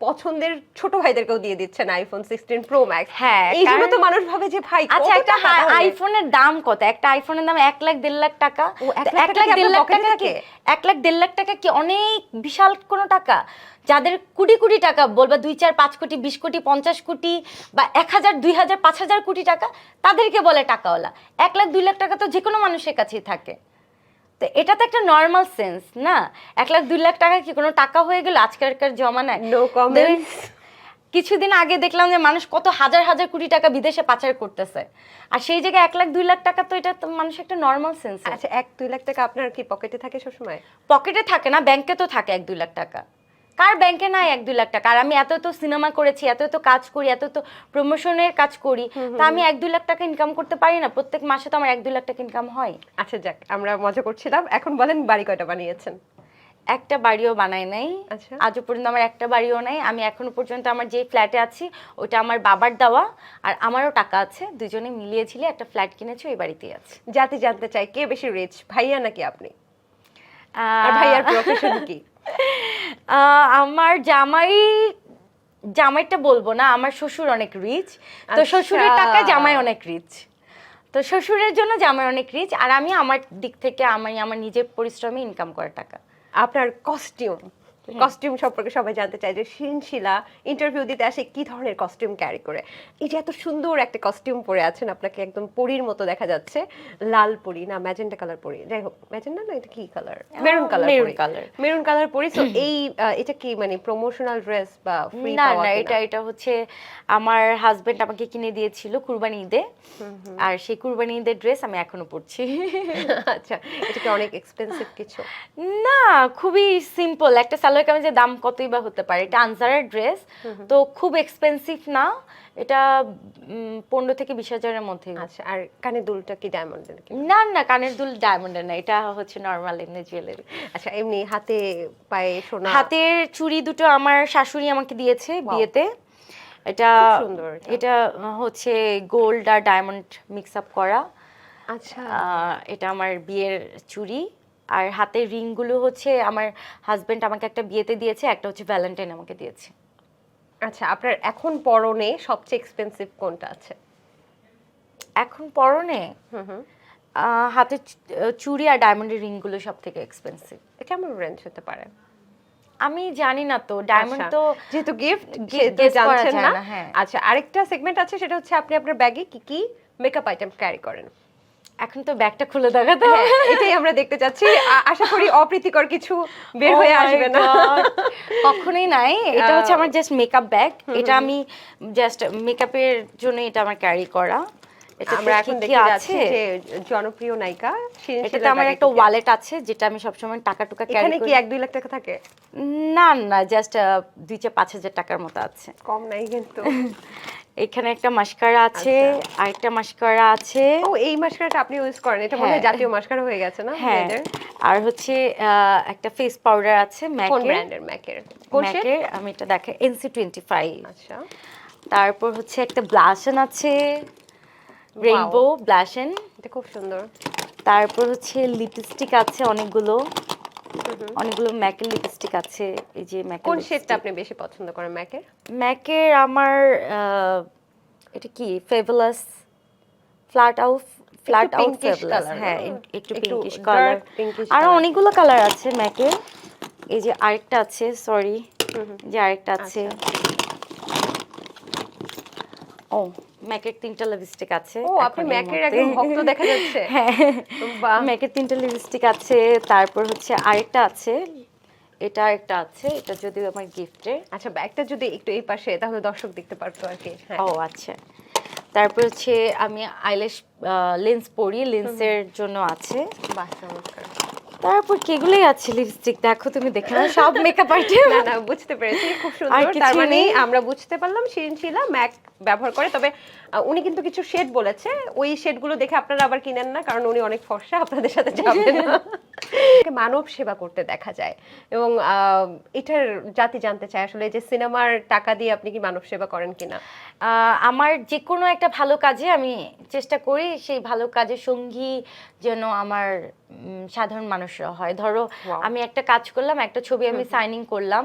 A: পছন্দের ছোট ভাইদেরকেও দিয়ে দিচ্ছেন আইফোন 16 প্রো ম্যাক্স।
B: হ্যাঁ,
A: এইগুলো তো
B: কারণ-
A: মানুষ ভাবে যে ভাই
B: আচ্ছা
A: কত
B: একটা
A: টাকা তাহলে?
B: আইফোনের দাম কত? একটা আইফোনের দাম 1 লাখ 1.5 লাখ টাকা।
A: ও, 1
B: তো
A: লাখ
B: 1
A: টাকা
B: লাখ
A: কি
B: 1.5
A: আপনার
B: লাখ
A: পকেটে
B: টাকা কি
A: থাকে?
B: 1 লাখ 1.5 লাখ টাকা কি অনেক বিশাল কোনো টাকা? যাদের কোটি কোটি টাকা, বলবা 2 4 5 কোটি 20 কোটি 50 কোটি বা 1000 2000 5000 কোটি টাকা, তাদেরকে বলে টাকাওয়ালা। 1 লাখ 2 লাখ টাকা তো যে কোনো মানুষের কাছেই থাকে। তো এটা তো একটা নর্মাল সেন্স না? 1 লাখ 2 লাখ টাকা কি কোনো টাকা হয়ে গেল আজকালকার জমানায়?
A: No comments.
B: কিছুদিন আগে দেখলাম যে মানুষ কত হাজার হাজার কোটি টাকা বিদেশে পাচার করতেছে, আর সেই জায়গায় 1 লাখ 2 লাখ টাকা, তো এটা তো মানুষ একটা নর্মাল সেন্স।
A: আচ্ছা, 1-2 লাখ টাকা আপনার কি পকেটে থাকে সবসময়?
B: পকেটে থাকে না, ব্যাংকে তো থাকে 1-2 লাখ টাকা। কার ব্যাংকে নাই 1-2 লাখ টাকা? আর আমি এত তো সিনেমা করেছি, এত তো কাজ করি, এত তো প্রমোশনের কাজ করি, তা আমি 1-2 লাখ টাকা ইনকাম করতে পারি না? প্রত্যেক মাসে তো আমার 1-2 লাখ টাকা ইনকাম হয়।
A: আচ্ছা যাক, আমরা মজা করছিলাম, এখন বলেন বাড়ি কয়টা বানিয়েছেন?
B: একটা বাড়িও বানাই নাই,
A: আচ্ছা।
B: আজও পর্যন্ত আমার একটা বাড়িও নাই। আমি এখনো পর্যন্ত আমার যে ফ্ল্যাটে আছি ওটা আমার বাবার দেওয়া, আর আমারও টাকা আছে, দুজনে মিলিয়ে ঝিলিয়ে একটা ফ্ল্যাট কিনেছি, ওই বাড়িতেই আছে।
A: জানতে চাই কে বেশি রিচ, ভাইয়া নাকি আপনি? আর ভাইয়ার প্রফেশন কি?
B: আমার জামাইটা বলবো না, আমার শ্বশুর অনেক রিচ, তো
A: আচ্ছা।
B: শ্বশুরের টাকায় জামাই অনেক রিচ, তো শ্বশুরের জন্য জামাই অনেক রিচ, আর আমি আমার দিক থেকে আমি আমার নিজের পরিশ্রমে ইনকাম করা টাকা।
A: আপনার কস্টিউম সম্পর্কে সবাই জানতে চায় যে শিলা ইন্টারভিউ দিতে আসে কি ধরনের কস্টিউম ক্যারি করে। এই যে এত সুন্দর একটা কস্টিউম পরে আছেন, আপনাকে একদম পরীর মতো দেখা যাচ্ছে। লাল পরী না ম্যাজেন্টা কালার পরী, যাই হোক ম্যাজেন্টা না, এটা কি colour? Maroon colour. Maroon colour পরী। সো এই এটা কি মানে প্রমোশনাল ড্রেস বা ফ্রি
B: না
A: পাওয়া?
B: না, এটা হচ্ছে আমার হাজবেন্ড আমাকে কিনে দিয়েছিল কুরবানি ঈদে, আর সেই কুরবানি ঈদের ড্রেস আমি এখনো পরছি।
A: আচ্ছা, এটা কি অনেক এক্সপেন্সিভ কিছু?
B: না, খুবই সিম্পল একটা সালোয়ার কামিজের দাম কতই বা হতে পারে, এটা আনজারের ড্রেস, তো খুব এক্সপেন্সিভ না, এটা 15 থেকে 20 হাজারের মধ্যে।
A: আচ্ছা, আর কানের দুলটা কি ডায়মন্ডের?
B: না না, কানের দুল ডায়মন্ডের না, এটা হচ্ছে নরমাল এমনি জুয়েলারি।
A: আচ্ছা, এমনি হাতে পায়ে সোনা?
B: হাতের চুড়ি দুটো আমার শাশুড়ি আমাকে দিয়েছে বিয়েতে। এটা
A: খুব সুন্দর এটা।
B: এটা হচ্ছে গোল্ড আর ডায়মন্ড মিক্স আপ করা।
A: আচ্ছা,
B: এটা আমার বিয়ের চুড়ি। আর হাতের রিংগুলো হচ্ছে আমার হাজবেন্ড আমাকে একটা বিয়েতে দিয়েছে, একটা হচ্ছে ভ্যালেন্টাইন আমাকে দিয়েছে।
A: আচ্ছা, আপনার এখন পরনে সবচেয়ে এক্সপেন্সিভ কোনটা আছে?
B: এখন পরনে হাতের চুড়ি আর ডায়মন্ডের রিংগুলো সব থেকে এক্সপেন্সিভ।
A: কেমন রেঞ্জ হতে পারে?
B: আমি জানি না তো, ডায়মন্ড
A: আচ্ছা,
B: তো
A: যেহেতু গিফট
B: guess
A: সেহেতু
B: করা
A: জানছেন
B: যায়
A: না।
B: না, হ্যাঁ।
A: আচ্ছা, আরেকটা সেগমেন্ট আছে, সেটা হচ্ছে আপনি আপনার ব্যাগে কি কি মেকআপ আইটেম ক্যারি করেন।
B: এখন তো ব্যাগটা খুলে দেখাতে
A: হ্যাঁ,
B: হবে।
A: এটাই আমরা দেখতে চাচ্ছি। আশা করি অপ্রীতিকর কিছু বের
B: Oh
A: হয়ে
B: my
A: আসবে না।
B: God, কখনোই নাই। এটা হচ্ছে আমার জাস্ট মেকআপ ব্যাগ, এটা আমি জাস্ট মেকআপের জন্য এটা আমার ক্যারি করা। এটাতে
A: আমরা
B: কি
A: এখন
B: কি
A: দেখতে যাচ্ছি
B: আছে?
A: যে জনপ্রিয় নায়িকা শিরিন
B: এটাতে
A: শিলার
B: আমার
A: ব্যাগে
B: একটা
A: কি কি আছে?
B: ওয়ালেট আছে যেটা আমি সবসময় টাকা টুকা ক্যারি
A: এখানে কি
B: করি।
A: 1-2 লাখ টাকা থাকে?
B: না না, জাস্ট 2-5 হাজার টাকার মতো আছে।
A: কম নাই কিন্তু।
B: এখানে একটা মাস্কারা আছে,
A: আচ্ছা।
B: আরেকটা মাস্কারা আছে।
A: ও এই মাস্কারাটা আপনি ইউজ করেন? এটা মনে হয়
B: হ্যাঁ
A: জাতীয় মাস্কারা হয়ে গেছে না
B: হ্যাঁ,
A: মেয়েদের?
B: আর হচ্ছে একটা ফেস পাউডার আছে
A: কোন
B: ম্যাকের।
A: ব্র্যান্ডের ম্যাকের? কোন শেড?
B: ম্যাকের আমি এটা দেখে NC25।
A: আচ্ছা।
B: তারপর হচ্ছে একটা ব্লাশন আছে,
A: ওয়াও,
B: রেইনবো ব্লাশন।
A: এটা খুব সুন্দর।
B: তারপর হচ্ছে লিপস্টিক আছে অনেকগুলো, অনেকগুলো ম্যাকের লিপস্টিক আছে। এই যে ম্যাকের
A: কোন শেডটা
B: লিপস্টিক।
A: আপনি বেশি পছন্দ করেন ম্যাকের?
B: ম্যাকের আমার এটা কি fabulous, flat out, flat out
A: pinkish
B: fabulous.
A: color,
B: হ্যাঁ
A: না?
B: একটু
A: একটু
B: পিঙ্কিশ
A: dark
B: কালার।
A: pinkish
B: আরো
A: color।
B: অনেকগুলো কালার আছে ম্যাকের। এই যে আরেকটা আছে, সরি, যে আরেকটা আছে। ও ম্যাকের 3টা লিপস্টিক আছে।
A: ও আপনি
B: এখন এই
A: ম্যাকের
B: মুহূর্তে।
A: একদম ভক্ত দেখা যাচ্ছে।
B: হ্যাঁ,
A: বাহ।
B: ম্যাকের 3টা লিপস্টিক আছে। তারপর হচ্ছে আরেকটা আছে, এটা আরেকটা আছে, এটা যদিও আমার গিফটের।
A: আচ্ছা ব্যাগটা যদি একটু এই পাশে তাহলে দর্শক দেখতে পারতো আর কি। হ্যাঁ।
B: ও আচ্ছা। তারপর হচ্ছে আমি আইল্যাশ লেন্স পরি, লেন্সের জন্য আছে।
A: বাহ চমৎকার।
B: তারপর কেগুলোই আছে লিপস্টিক, দেখো তুমি দেখে নাও, সব মেকআপ আইটেম।
A: না না বুঝতে পেরেছি, খুব
B: আর
A: সুন্দর। তার
B: কিছুই
A: মানে
B: নেই।
A: আমরা বুঝতে পারলাম শিরিন শিলা ম্যাক ব্যবহার করে, তবে উনি কিন্তু কিছু শেড বলেছে, ওই শেডগুলো দেখে আপনারা আবার কিনেন না, কারণ উনি অনেক ফর্সা, আপনাদের সাথে যাবে না। মানব সেবা করতে দেখা যায় এবং এটার জাতি জানতে চায় আসলে যে সিনেমার টাকা দিয়ে আপনি কি মানব সেবা করেন কিনা?
B: আমার যে কোনো একটা ভালো কাজে আমি চেষ্টা করি সেই ভালো কাজের সঙ্গী যেন আমার সাধারণ মানুষরা হয়। ধরো
A: Wow.
B: আমি একটা কাজ করলাম, একটা ছবি আমি সাইনিং করলাম,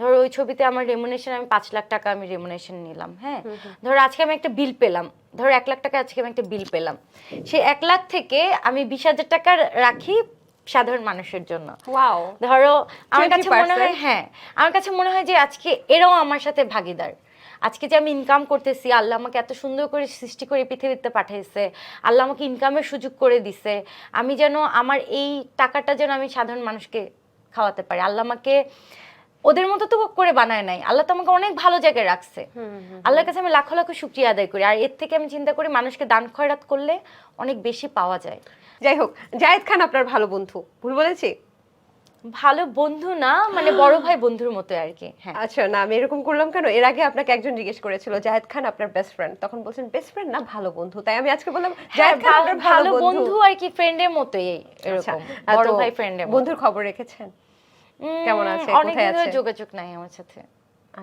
B: ধরো ওই ছবিতে আমার রেমুনেশন, আমি 5 লাখ টাকা আমি রেমুনেশন নিলাম। হ্যাঁ, ধরো আজকে আমি একটা বিল পেলাম, ধরো 1 লাখ টাকা আজকে আমি একটা বিল পেলাম, সেই 1 লাখ থেকে আমি 20,000 টাকা রাখি সাধারণ মানুষের জন্য।
A: ওয়াও।
B: ধরো আমার কাছে মনে
A: 20%?
B: হয়, হ্যাঁ আমার কাছে মনে হয় যে আজকে এরাও আমার সাথে ভাগীদার। আজকে যে আমি ইনকাম করতেছি, আল্লাহ আমাকে এত সুন্দর করে সৃষ্টি করে পৃথিবীতে পাঠাইছে, আল্লাহ আমাকে ইনকামের সুযোগ করে দিছে, আমি যেন আমার এই টাকাটা যেন আমি সাধারণ মানুষকে খাওয়াতে পারি। আল্লাহ আমাকে ওদের মতো তো করে বানায় নাই, আল্লাহ তো আমাকে অনেক ভালো জায়গায় রাখছে। আল্লাহর কাছে আমি লাখো লাখো শুকরিয়া আদায় করি। আর এর থেকে আমি চিন্তা করি মানুষকে দান খয়রাত করলে অনেক বেশি পাওয়া যায়।
A: যাই হোক, জায়েদ খান আপনার ভালো বন্ধু, ভুল বলেছি?
B: ভালো বন্ধু না, মানে বড় ভাই বন্ধুর মতো আর কি। হ্যাঁ
A: আচ্ছা না, আমি এরকম করলাম কেন, এর আগে আপনাকে একজন জিজ্ঞেস করেছিল জায়েদ খান আপনার বেস্ট ফ্রেন্ড, তখন বলছেন বেস্ট ফ্রেন্ড না ভালো বন্ধু, তাই আমি আজকে বললাম
B: হ্যাঁ,
A: জায়েদ খান আপনার
B: ভালো বন্ধু আর কি, ফ্রেন্ডের মতোই
A: আচ্ছা,
B: এরকম, বড়
A: তো
B: ভাই ফ্রেন্ডের মতো।
A: বন্ধুর খবর রেখেছেন? কেমন আছে,
B: অনেক
A: কোথায়
B: দিন ধরে
A: আছে?
B: যোগাযোগ নাই আমার সাথে।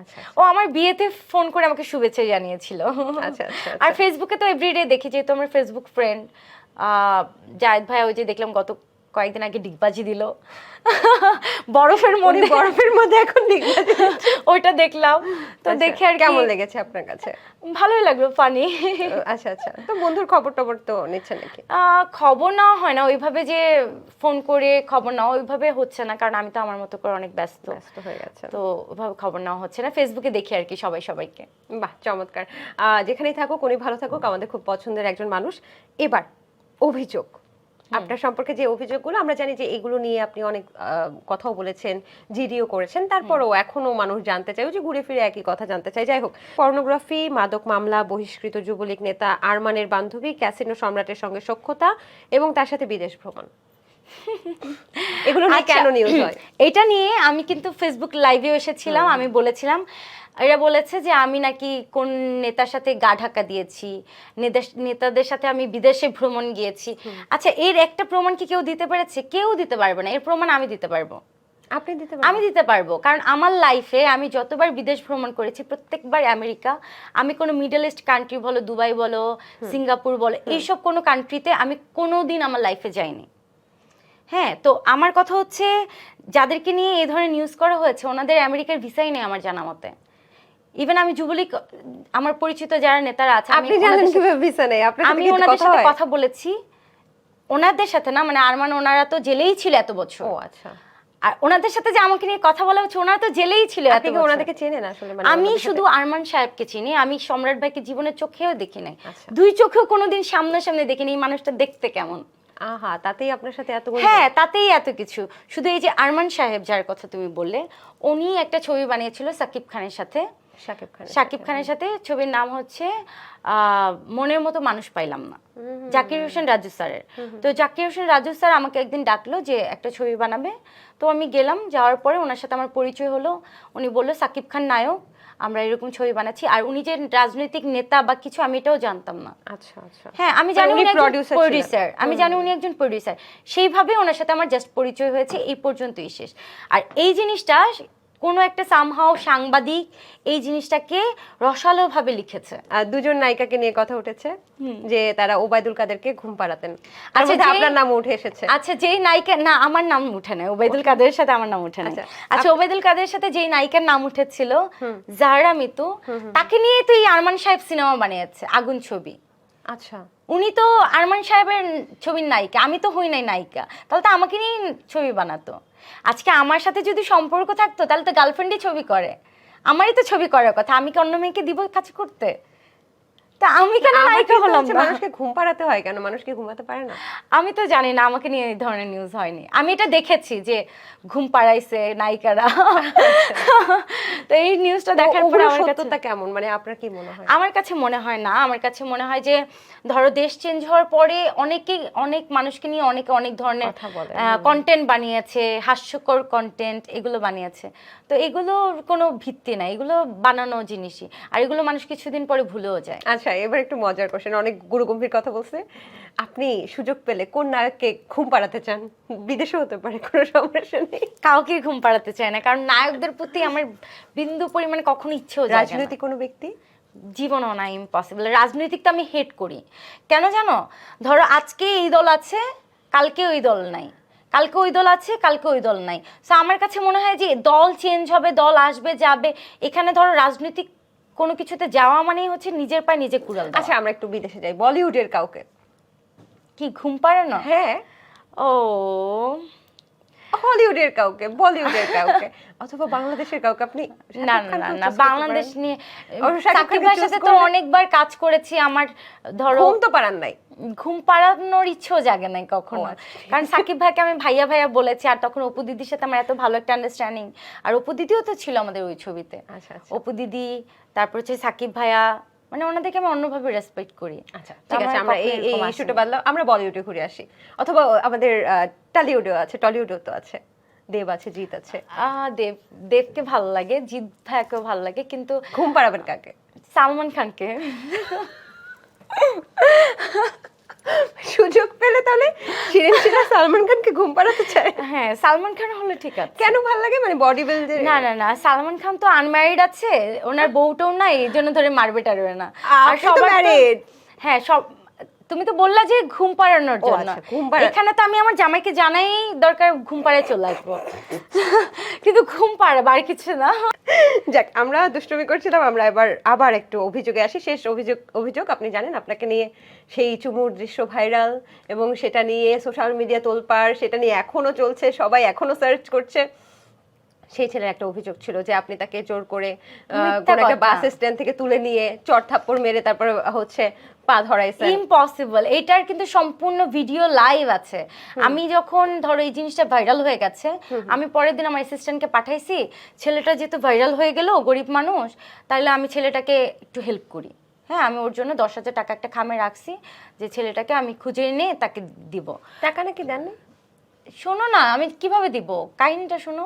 A: আচ্ছা
B: ও আমার বিয়েতে ফোন করে আমাকে শুভেচ্ছা জানিয়েছিল।
A: আচ্ছা আচ্ছা
B: আর ফেসবুকে তো এভরিডে দেখি, যেহেতু আমার ফেসবুক ফ্রেন্ড। জায়েদ ভাই ওই যে দেখলাম গত কয়েকদিন আগে ডিগবাজি দিল বরফের
A: উনি
B: মধ্যে,
A: বরফের মধ্যে এখন ডিগবাজি দিচ্ছে।
B: ওইটা দেখলাম, তো
A: আচ্ছা,
B: দেখে আর কি
A: কেমন লেগেছে আপনার কাছে?
B: ভালোই লাগলো, ফানি।
A: আচ্ছা আচ্ছা, তো বন্ধুর খবর টবর তো নিচ্ছেন নাকি?
B: খবর নেওয়া হয় না ওইভাবে, যে ফোন করে খবর নেওয়া ওইভাবে হচ্ছে না, কারণ আমি তো আমার মতো করে অনেক ব্যস্ত,
A: ব্যস্ত হয়ে গেছে।
B: তো ওইভাবে খবর নেওয়া হচ্ছে না। ফেসবুকে দেখি আর কি সবাই সবাইকে।
A: বাহ চমৎকার। যেখানেই থাকুক উনি ভালো থাকুক, আমাদের খুব পছন্দের একজন মানুষ। এবার অভিযোগ, আপনার সম্পর্কে যে অভিযোগগুলো, আমরা জানি যে এগুলো নিয়ে আপনি অনেক কথাও বলেছেন, জিডিও করেছেন, তারপরও এখনো মানুষ জানতে চায়, ওই যে ঘুরে ফিরে একই কথা জানতে চায়। যাই হোক, পর্নোগ্রাফি, মাদক মামলা, বহিষ্কৃত যুবলীগ নেতা আরমানের বান্ধবী, ক্যাসিনো সম্রাটের সঙ্গে সখ্যতা এবং তার সাথে বিদেশ ভ্রমণ, এগুলো নিয়ে কেন নিউজ হয়?
B: এটা নিয়ে আমি কিন্তু ফেসবুক লাইভেও এসেছিলাম, আমি বলেছিলাম, এরা বলেছে যে আমি নাকি কোন নেতার সাথে গা ঢাকা দিয়েছি, নেতাদের সাথে আমি বিদেশে ভ্রমণ গিয়েছি। আচ্ছা, এর একটা প্রমাণ কি কেউ দিতে পেরেছে? কেউ দিতে পারবে না। এর প্রমাণ আমি দিতে পারবো।
A: আপনি দিতে
B: আমি দিতে পারবো, কারণ আমার লাইফে আমি যতবার বিদেশ ভ্রমণ করেছি প্রত্যেকবার আমেরিকা, আমি কোনো মিডল ইস্ট কান্ট্রি বলো, দুবাই বলো, সিঙ্গাপুর বলো, এইসব কোনো কান্ট্রিতে আমি কোনোদিন আমার লাইফে যাইনি। হ্যাঁ, তো আমার কথা হচ্ছে যাদেরকে নিয়ে এই ধরনের নিউজ করা হয়েছে ওনাদের আমেরিকার ভিসাই নেই আমার জানা মতে। ইভেন আমি যুবলীগ, আমার পরিচিত যারা নেতারা আছে,
A: আপনি জানেন কিভাবে ভিসা নেই?
B: আমি ওনাদের সাথে কথা বলেছি, ওনাদের সাথে না, মানে আরমান ওনারা তো জেলেই ছিল এত বছর।
A: ও আচ্ছা।
B: আর ওনাদের সাথে যে আমাকে নিয়ে কথা বলা হচ্ছে, ওনারা তো জেলেই ছিল এত
A: আপনি কি
B: বছর।
A: ওনাদেরকে চেনেন আসলে? মানে
B: আমি শুধু আরমান সাহেবকে চিনি, আমি সম্রাট ভাইকে জীবনের চোখেও দেখি নাই,
A: আচ্ছা।
B: দুই চোখেও কোনোদিন সামনাসামনি দেখিনি। এই মানুষটা দেখতে কেমন,
A: আহা, তাতেই আপনার সাথে এত
B: হ্যাঁ তাতেই এত কিছু। শুধু এই যে আরমান সাহেব যার কথা তুমি বললে, উনি একটা ছবি বানিয়েছিল সাকিব খানের সাথে, শাকিব খানের সাথে ছবির নাম হচ্ছে মনের মতো মানুষ পাইলাম না, জাকির হোসেন রাজু স্যারের। তো জাকির হোসেন রাজু স্যার আমাকে একদিন ডাকলো যে একটা ছবি বানাবে। তো আমি গেলাম, যাওয়ার পরে ওনার সাথে আমার পরিচয় হলো। উনি বললো সাকিব খান নায়ক, আমরা এরকম ছবি বানাচ্ছি। আর উনি যে রাজনৈতিক নেতা বা কিছু আমি এটাও জানতাম না।
A: আচ্ছা আচ্ছা।
B: হ্যাঁ, আমি জানি উনি প্রোডিউসার, আমি জানি উনি একজন প্রোডিউসার। সেইভাবে ওনার সাথে আমার জাস্ট পরিচয় হয়েছে, এই পর্যন্তই শেষ। আর এই জিনিসটা কোনো একটা সামহাও সাংবাদিক এই জিনিসটাকে রসালোভাবে লিখেছে।
A: দুজন নায়িকাকে নিয়ে কথা উঠেছে যে তারা ওবায়দুল কাদেরকে ঘুম পাড়াতেন।
B: আচ্ছা,
A: আপনার নাম উঠে এসেছে।
B: আচ্ছা, যেই নায়িকা, না আমার নাম উঠে না, ওবায়দুল কাদেরের সাথে আমার নাম উঠে না। আচ্ছা, ওবায়দুল কাদেরের সাথে যেই নায়িকার নাম উঠেছিল জাহরা মিতু, তাকে নিয়ে তো এই আরমান সাহেব সিনেমা বানিয়েছে, আগুন ছবি।
A: আচ্ছা,
B: উনি তো আরমান সাহেবের ছবির নায়িকা, আমি তো হই নাই নায়িকা, তাহলে তো আমাকে নিয়ে ছবি বানাতো। আজকে আমার সাথে যদি সম্পর্ক থাকতো তাহলে তো গার্লফ্রেন্ডই ছবি করে, আমারই তো ছবি করার কথা, আমি কি অন্য মেয়েকে দিব কাজ করতে? তা আমি কেন নায়িকা হলাম না?
A: মানুষকে ঘুম পাড়াতে হয় কেন? মানুষ কি ঘুমাতে পারে না?
B: আমি তো জানি না, আমাকে নিয়ে এই ধরনের নিউজ হয়নি। আমি এটা দেখেছি যে ঘুম পাড়াইছে নায়িকারা। তো এই নিউজটা দেখার পরে আমার কাছে
A: সত্যতা কেমন, মানে আপনার কি মনে হয়?
B: আমার কাছে মনে হয় না, আমার কাছে মনে হয় যে ধরো দেশ চেঞ্জ হওয়ার পরে অনেক মানুষকে নিয়ে অনেকে অনেক ধরনের কন্টেন্ট বানিয়েছে, হাস্যকর কন্টেন্ট এগুলো বানিয়েছে। তো এগুলোর কোনো ভিত্তি নাই, এগুলো বানানো জিনিসই, আর এগুলো মানুষ কিছুদিন পরে ভুলেও যায়।
A: আচ্ছা, এবার একটু মজার কোশ্চেন, অনেক গুরুগম্ভীর কথা বলছে। আপনি সুযোগ পেলে কোন নায়ককে ঘুম পাড়াতে চান? বিদেশে হতে পারে, কোনো সমস্যা নেই।
B: কাউকে ঘুম পাড়াতে চায় না, কারণ নায়কদের প্রতি আমার বিন্দু পরিমাণে কখনো ইচ্ছেও যায় না।
A: রাজনৈতিক কোনো ব্যক্তি?
B: জীবনও না, ইম্পসিবল। রাজনৈতিক তো আমি হেট করি। কেন জানো? ধরো আজকে এই দল আছে, কালকে ওই দল নাই, কালকে ওই দল আছে, কালকে ওই দল নাই। সো আমার কাছে মনে হয় যে দল চেঞ্জ হবে, দল আসবে যাবে, এখানে ধরো রাজনৈতিক কোনো কিছুতে যাওয়া মানেই হচ্ছে নিজের পায়ে নিজে কুড়াল দেওয়া।
A: আচ্ছা, আমরা একটু বিদেশে যাই, বলিউডের কাউকে।
B: কি ঘুম পাড়ানো?
A: হ্যাঁ।
B: ও,
A: হলিউডের কাউকে, বলিউডের কাউকে, অথবা বাংলাদেশের কাউকে। আপনি
B: না না না না, বাংলাদেশ নিয়ে সাকিব ভাইয়ের সাথে তো অনেকবার কাজ করেছি। আমার ধরো
A: ঘুম তো পারান নাই,
B: ঘুম পাড়ানোর ইচ্ছেও জাগে নাই কখনো, কারণ সাকিব ভাইকে আমি ভাইয়া ভাইয়া বলেছি। আর তখন অপু দিদির সাথে আমার এত ভালো একটা আন্ডারস্ট্যান্ডিং, আর অপু দিদিও তো ছিল আমাদের ওই ছবিতে। অপু দিদি, তারপর হচ্ছে সাকিব ভাইয়া, মানে ওনাদেরকে আমি অন্যভাবে রেসপেক্ট করি।
A: আচ্ছা, ঠিক আছে, আমরা এই ইস্যুটা বাদলাম, আমরা বলিউডে ঘুরে আসি, অথবা আমাদের টলিউডেও আছে, টলিউডেও তো আছে, দেব আছে, জিৎ আছে।
B: দেবকে ভালো লাগে, জিৎ ভাইয়াকেও ভালো লাগে, কিন্তু
A: ঘুম পাড়াবেন কাকে?
B: সালমান খানকে।
A: সুযোগ পেলে তাহলে শিরিন শিরা সালমান খানকে ঘুম পাড়াতে চায়?
B: হ্যাঁ, সালমান খান হলে ঠিক আছে।
A: কেন ভালো লাগে, মানে বডি বিল্ডার?
B: না না না, সালমান খান তো আনম্যারিড আছে, ওনার বউটাও নাই, এই জন্য ধরে মারবে টারবে না।
A: আর সবার ম্যারিড।
B: হ্যাঁ, সব। তুমি তো বললা যে ঘুম পাড়ানোর জন্য, এখানে তো আমি আমার জামাইকে জানাই দরকার ঘুম পাড়ায় চলে আসবো, কিন্তু ঘুম পাড়াবো আর কিছু না।
A: যাক, আমরা দুষ্টুমি করছিলাম, আমরা আবার একটু অভিযোগে আসি। শেষ অভিযোগ আপনি জানেন, আপনাকে নিয়ে সেই চুমুর দৃশ্য ভাইরাল, এবং সেটা নিয়ে সোশ্যাল মিডিয়া তোলপাড়, সেটা নিয়ে এখনো চলছে, সবাই এখনো সার্চ করছে। সেই ছেলের একটা অভিযোগ ছিল যে আপনি তাকে জোর করে কোনো একটা বাস স্ট্যান্ড থেকে তুলে নিয়ে চড় থাপ্পড় মেরে তারপর হচ্ছে পা ধরাইছেন।
B: ইম্পসিবল, এটার কিন্তু সম্পূর্ণ ভিডিও লাইভ আছে। আমি যখন ধরো এই জিনিসটা ভাইরাল হয়ে গেছে, আমি পরের দিন আমার অ্যাসিস্ট্যান্টকে পাঠাইছি, ছেলেটা যেহেতু ভাইরাল হয়ে গেল, গরিব মানুষ, তাহলে আমি ছেলেটাকে একটু হেল্প করি। হ্যাঁ, আমি ওর জন্য 10,000 টাকা একটা খামে রাখছি, যে ছেলেটাকে আমি খুঁজে এনে তাকে দিব।
A: টাকা নাকি দেন?
B: শোনো না, আমি কিভাবে দিব, কাহিনীটা শোনো।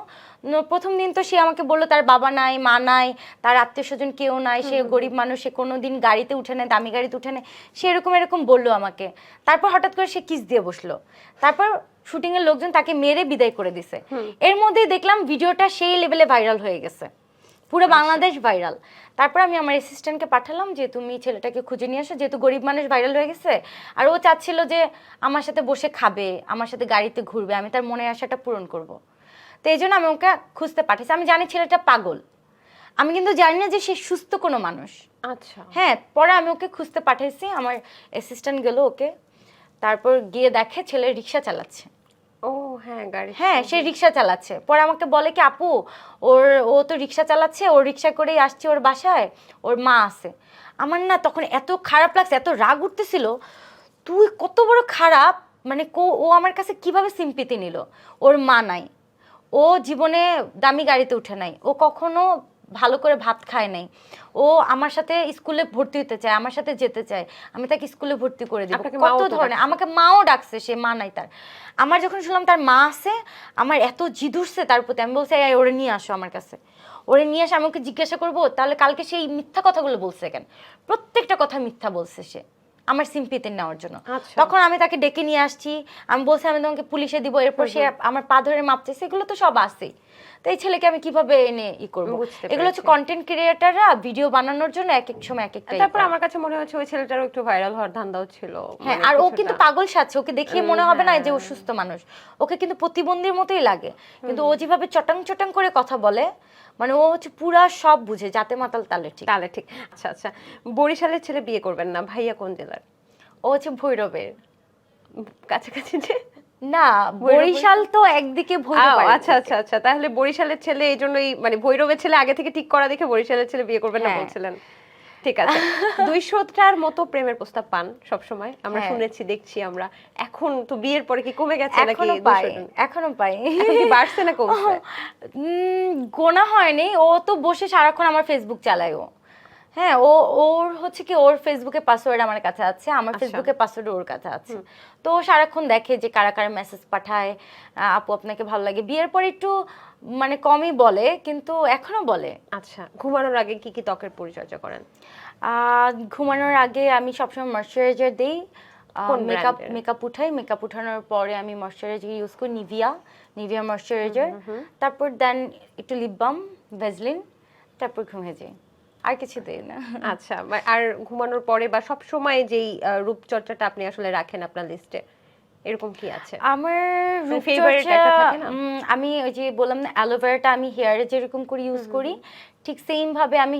B: প্রথম দিন তো সে আমাকে বললো তার বাবা নাই, মা নাই, তার আত্মীয় স্বজন কেউ নাই, সে গরিব মানুষ, সে কোনোদিন গাড়িতে উঠে নেয়, দামি গাড়িতে উঠে নেয়, সে এরকম বললো আমাকে। তারপর হঠাৎ করে সে কিস দিয়ে বসলো, তারপর শুটিং এর লোকজন তাকে মেরে বিদায় করে দিছে। এর মধ্যেই দেখলাম ভিডিওটা সেই লেভেলে ভাইরাল হয়ে গেছে, পুরো বাংলাদেশ ভাইরাল। তারপর আমি আমার অ্যাসিস্ট্যান্টকে পাঠালাম যে তুমি ছেলেটাকে খুঁজে নিয়ে আসো, যেহেতু গরিব মানুষ ভাইরাল হয়ে গেছে, আর ও চাচ্ছিল যে আমার সাথে বসে খাবে, আমার সাথে গাড়িতে ঘুরবে, আমি তার মনের আশাটা পূরণ করব। তো এই জন্য আমি ওকে খুঁজতে পাঠিয়েছি। আমি জানি ছেলেটা পাগল, আমি কিন্তু জানি না যে সে সুস্থ কোনো মানুষ।
A: আচ্ছা,
B: হ্যাঁ, পরে আমি ওকে খুঁজতে পাঠিয়েছি, আমার অ্যাসিস্ট্যান্ট গেল ওকে, তারপর গিয়ে দেখে ছেলে রিক্সা চালাচ্ছে।
A: ও হ্যাঁ, গাড়ি,
B: হ্যাঁ, সে রিক্সা চালাচ্ছে। পরে আমাকে বলে কি, আপু ও তো রিক্সা চালাচ্ছে, ওর রিক্সা করেই আসছে ওর বাসায়, ওর মা আছে। আমার না তখন এত খারাপ লাগছে, এত রাগ উঠতেছিল, তুই কত বড় খারাপ, মানে ও আমার কাছে কিভাবে সিম্পিতি নিল। ওর মা নাই, ও জীবনে দামি গাড়িতে উঠে নাই, ও কখনো ভালো করে ভাত খায় নাই, ও আমার সাথে স্কুলে ভর্তি হতে চায়, আমার সাথে যেতে চায়, আমি তাকে স্কুলে ভর্তি করে দিব।
A: আপনাকে
B: কত
A: মাও তো
B: ধরনের,
A: ডাকছে।
B: আমাকে মাও ডাকছে, সে মা নাই তার। আমার যখন শুনলাম তার মা আছে, আমার এত জিদ উঠছে তার প্রতি। আমি বলছি এই ওরে নিয়ে আসো আমার কাছে, ওরে নিয়ে আসে। আমি ওকে জিজ্ঞাসা করবো তাহলে কালকে সেই মিথ্যা কথাগুলো বলছে কেন, প্রত্যেকটা কথা মিথ্যা বলছে সে আমার সিম্পিতে নেওয়ার জন্য।
A: আচ্ছা।
B: তখন আমি তাকে ডেকে নিয়ে আসছি, আমি বলছি আমি তোমাকে পুলিশে দিব, এরপর সে আমার পা ধরে মাপ চাইছে, এগুলো তো সব আছেই। তো এই ছেলেকে আমি কিভাবে এনে করবো?
A: বুঝতে
B: এগুলো হচ্ছে
A: পেরেছি।
B: কন্টেন্ট ক্রিয়েটাররা ভিডিও বানানোর জন্য এক এক সময় এক একটা
A: তারপর আমার কাছে মনে হচ্ছে ওই ছেলেটারও একটু ভাইরাল হওয়ার ধান্দাও ছিল।
B: হ্যাঁ,
A: মানে
B: আর ও
A: কিছুটা।
B: কিন্তু পাগল সাজছে, ওকে দেখিয়ে মনে হবে না যে ও
A: হ্যাঁ।
B: সুস্থ মানুষ, ওকে কিন্তু প্রতিবন্ধীর মতোই লাগে। কিন্তু ও যেভাবে চটাং চটাং করে কথা বলে, মানে ও হচ্ছে পুরা সব বুঝে, জাতে মাতাল তালে ঠিক।
A: তাহলে ঠিক। আচ্ছা আচ্ছা, বরিশালের ছেলে বিয়ে করবেন না, ভাইয়া কোন জেলার?
B: ও হচ্ছে ভৈরবের।
A: কাছাকাছি যে।
B: না, বরিশাল তো একদিকে ভৈরব।
A: আচ্ছা আচ্ছা আচ্ছা, তাহলে বরিশালের ছেলে এই জন্যই, মানে ভৈরবের ছেলে আগে থেকে ঠিক করা দেখে বরিশালের ছেলে বিয়ে করবেন না
B: হ্যাঁ।
A: বলছিলেন। ঠিক আছে। 200টার মতো প্রেমের প্রস্তাব পান সব সময়, আমরা
B: হ্যাঁ।
A: শুনেছি, দেখছি আমরা। এখন তো বিয়ের পরে কি কমে গেছে নাকি?
B: এখনো পাই,
A: 200 জন?
B: এখনো পাই।
A: এখন কি বাড়ছে না কমছে?
B: গোনা হয়নি, ও তো বসে সারাক্ষণ আমার ফেসবুক চালায় ও। হ্যাঁ, ওর হচ্ছে কি, ওর ফেসবুকে পাসওয়ার্ড আমার কাছে আছে, আমার ফেসবুকে পাসওয়ার্ড ওর কাছে আছে। তো ও সারাক্ষণ দেখে যে কারা কারা মেসেজ পাঠায়, আপু আপনাকে ভালো লাগে। বিয়ের পরে একটু মানে কমই বলে, কিন্তু এখনো বলে।
A: আচ্ছা, ঘুমানোর আগে কি কি ত্বকের পরিচর্যা করেন?
B: ঘুমানোর আগে আমি সবসময় ময়শ্চারাইজার দিই,
A: কোন
B: মেকআপ
A: brand-এর?
B: মেকআপ উঠাই, মেকআপ উঠানোর পরে আমি ময়শ্চারাইজার ইউজ করি, নিভিয়া ময়শ্চারাইজার। তারপর দেন একটু লিপ বাম, ভেজলিন, তারপর ঘুমিয়ে যাই। আর কিছু দিই না।
A: আচ্ছা, আর ঘুমানোর পরে বা সব সময় যেই রূপচর্চাটা আপনি আসলে রাখেন আপনার লিস্টে, এরকম কি আছে?
B: আমার
A: favorite
B: রূপচর্চা,
A: একটা থাকে না?
B: আমি ওই যে বললাম না, অ্যালোভেরাটা আমি হেয়ারে যেরকম করে ইউজ করি, ঠিক সেম ভাবে আমি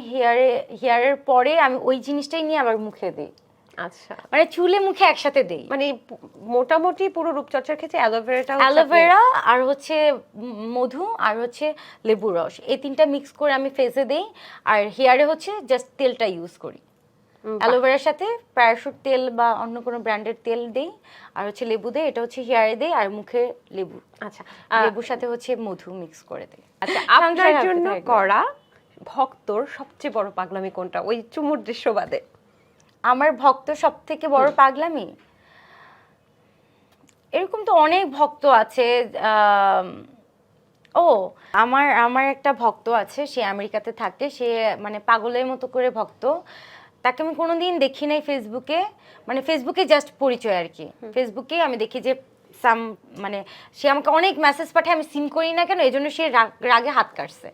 B: হেয়ারের পরে আমি ওই জিনিসটাই নিয়ে আবার মুখে দিই,
A: আচ্ছা,
B: মানে চুলে মুখে একসাথে দিই।
A: মানে মোটামুটি পুরো রূপচর্চার ক্ষেত্রে অ্যালোভেরাটা
B: অ্যালোভেরা আর হচ্ছে মধু আর হচ্ছে লেবুর রস, এই তিনটা মিক্স করে আমি ফেসে দেই। আর হেয়ারে হচ্ছে জাস্ট তেলটা ইউজ করি, অ্যালোভেরার সাথে প্যারাশুট তেল বা অন্য কোনো ব্র্যান্ডের তেল দেই, আর হচ্ছে লেবু দেই, এটা হচ্ছে হেয়ারে দেই, আর মুখে লেবু।
A: আচ্ছা,
B: লেবুর সাথে হচ্ছে মধু মিক্স করে দেই।
A: আচ্ছা, আপনার জন্য করা ভক্তর সবচেয়ে বড় পাগলামি কোনটা, ওই চুমুর দৃশ্য বাদে?
B: আমার ভক্ত সব থেকে বড় পাগলামি, এরকম তো অনেক ভক্ত আছে। ও, আমার আমার একটা ভক্ত আছে, সে আমেরিকাতে থাকে, সে মানে পাগলের মতো করে ভক্ত। তাকে আমি কোনোদিন দেখি নাই ফেসবুকে, মানে ফেসবুকে জাস্ট পরিচয় আর কি। ফেসবুকে আমি দেখি যে মানে সে আমাকে অনেক মেসেজ পাঠায়, আমি সিন করি না কেন, এই জন্য সে রাগে হাত কাটছে,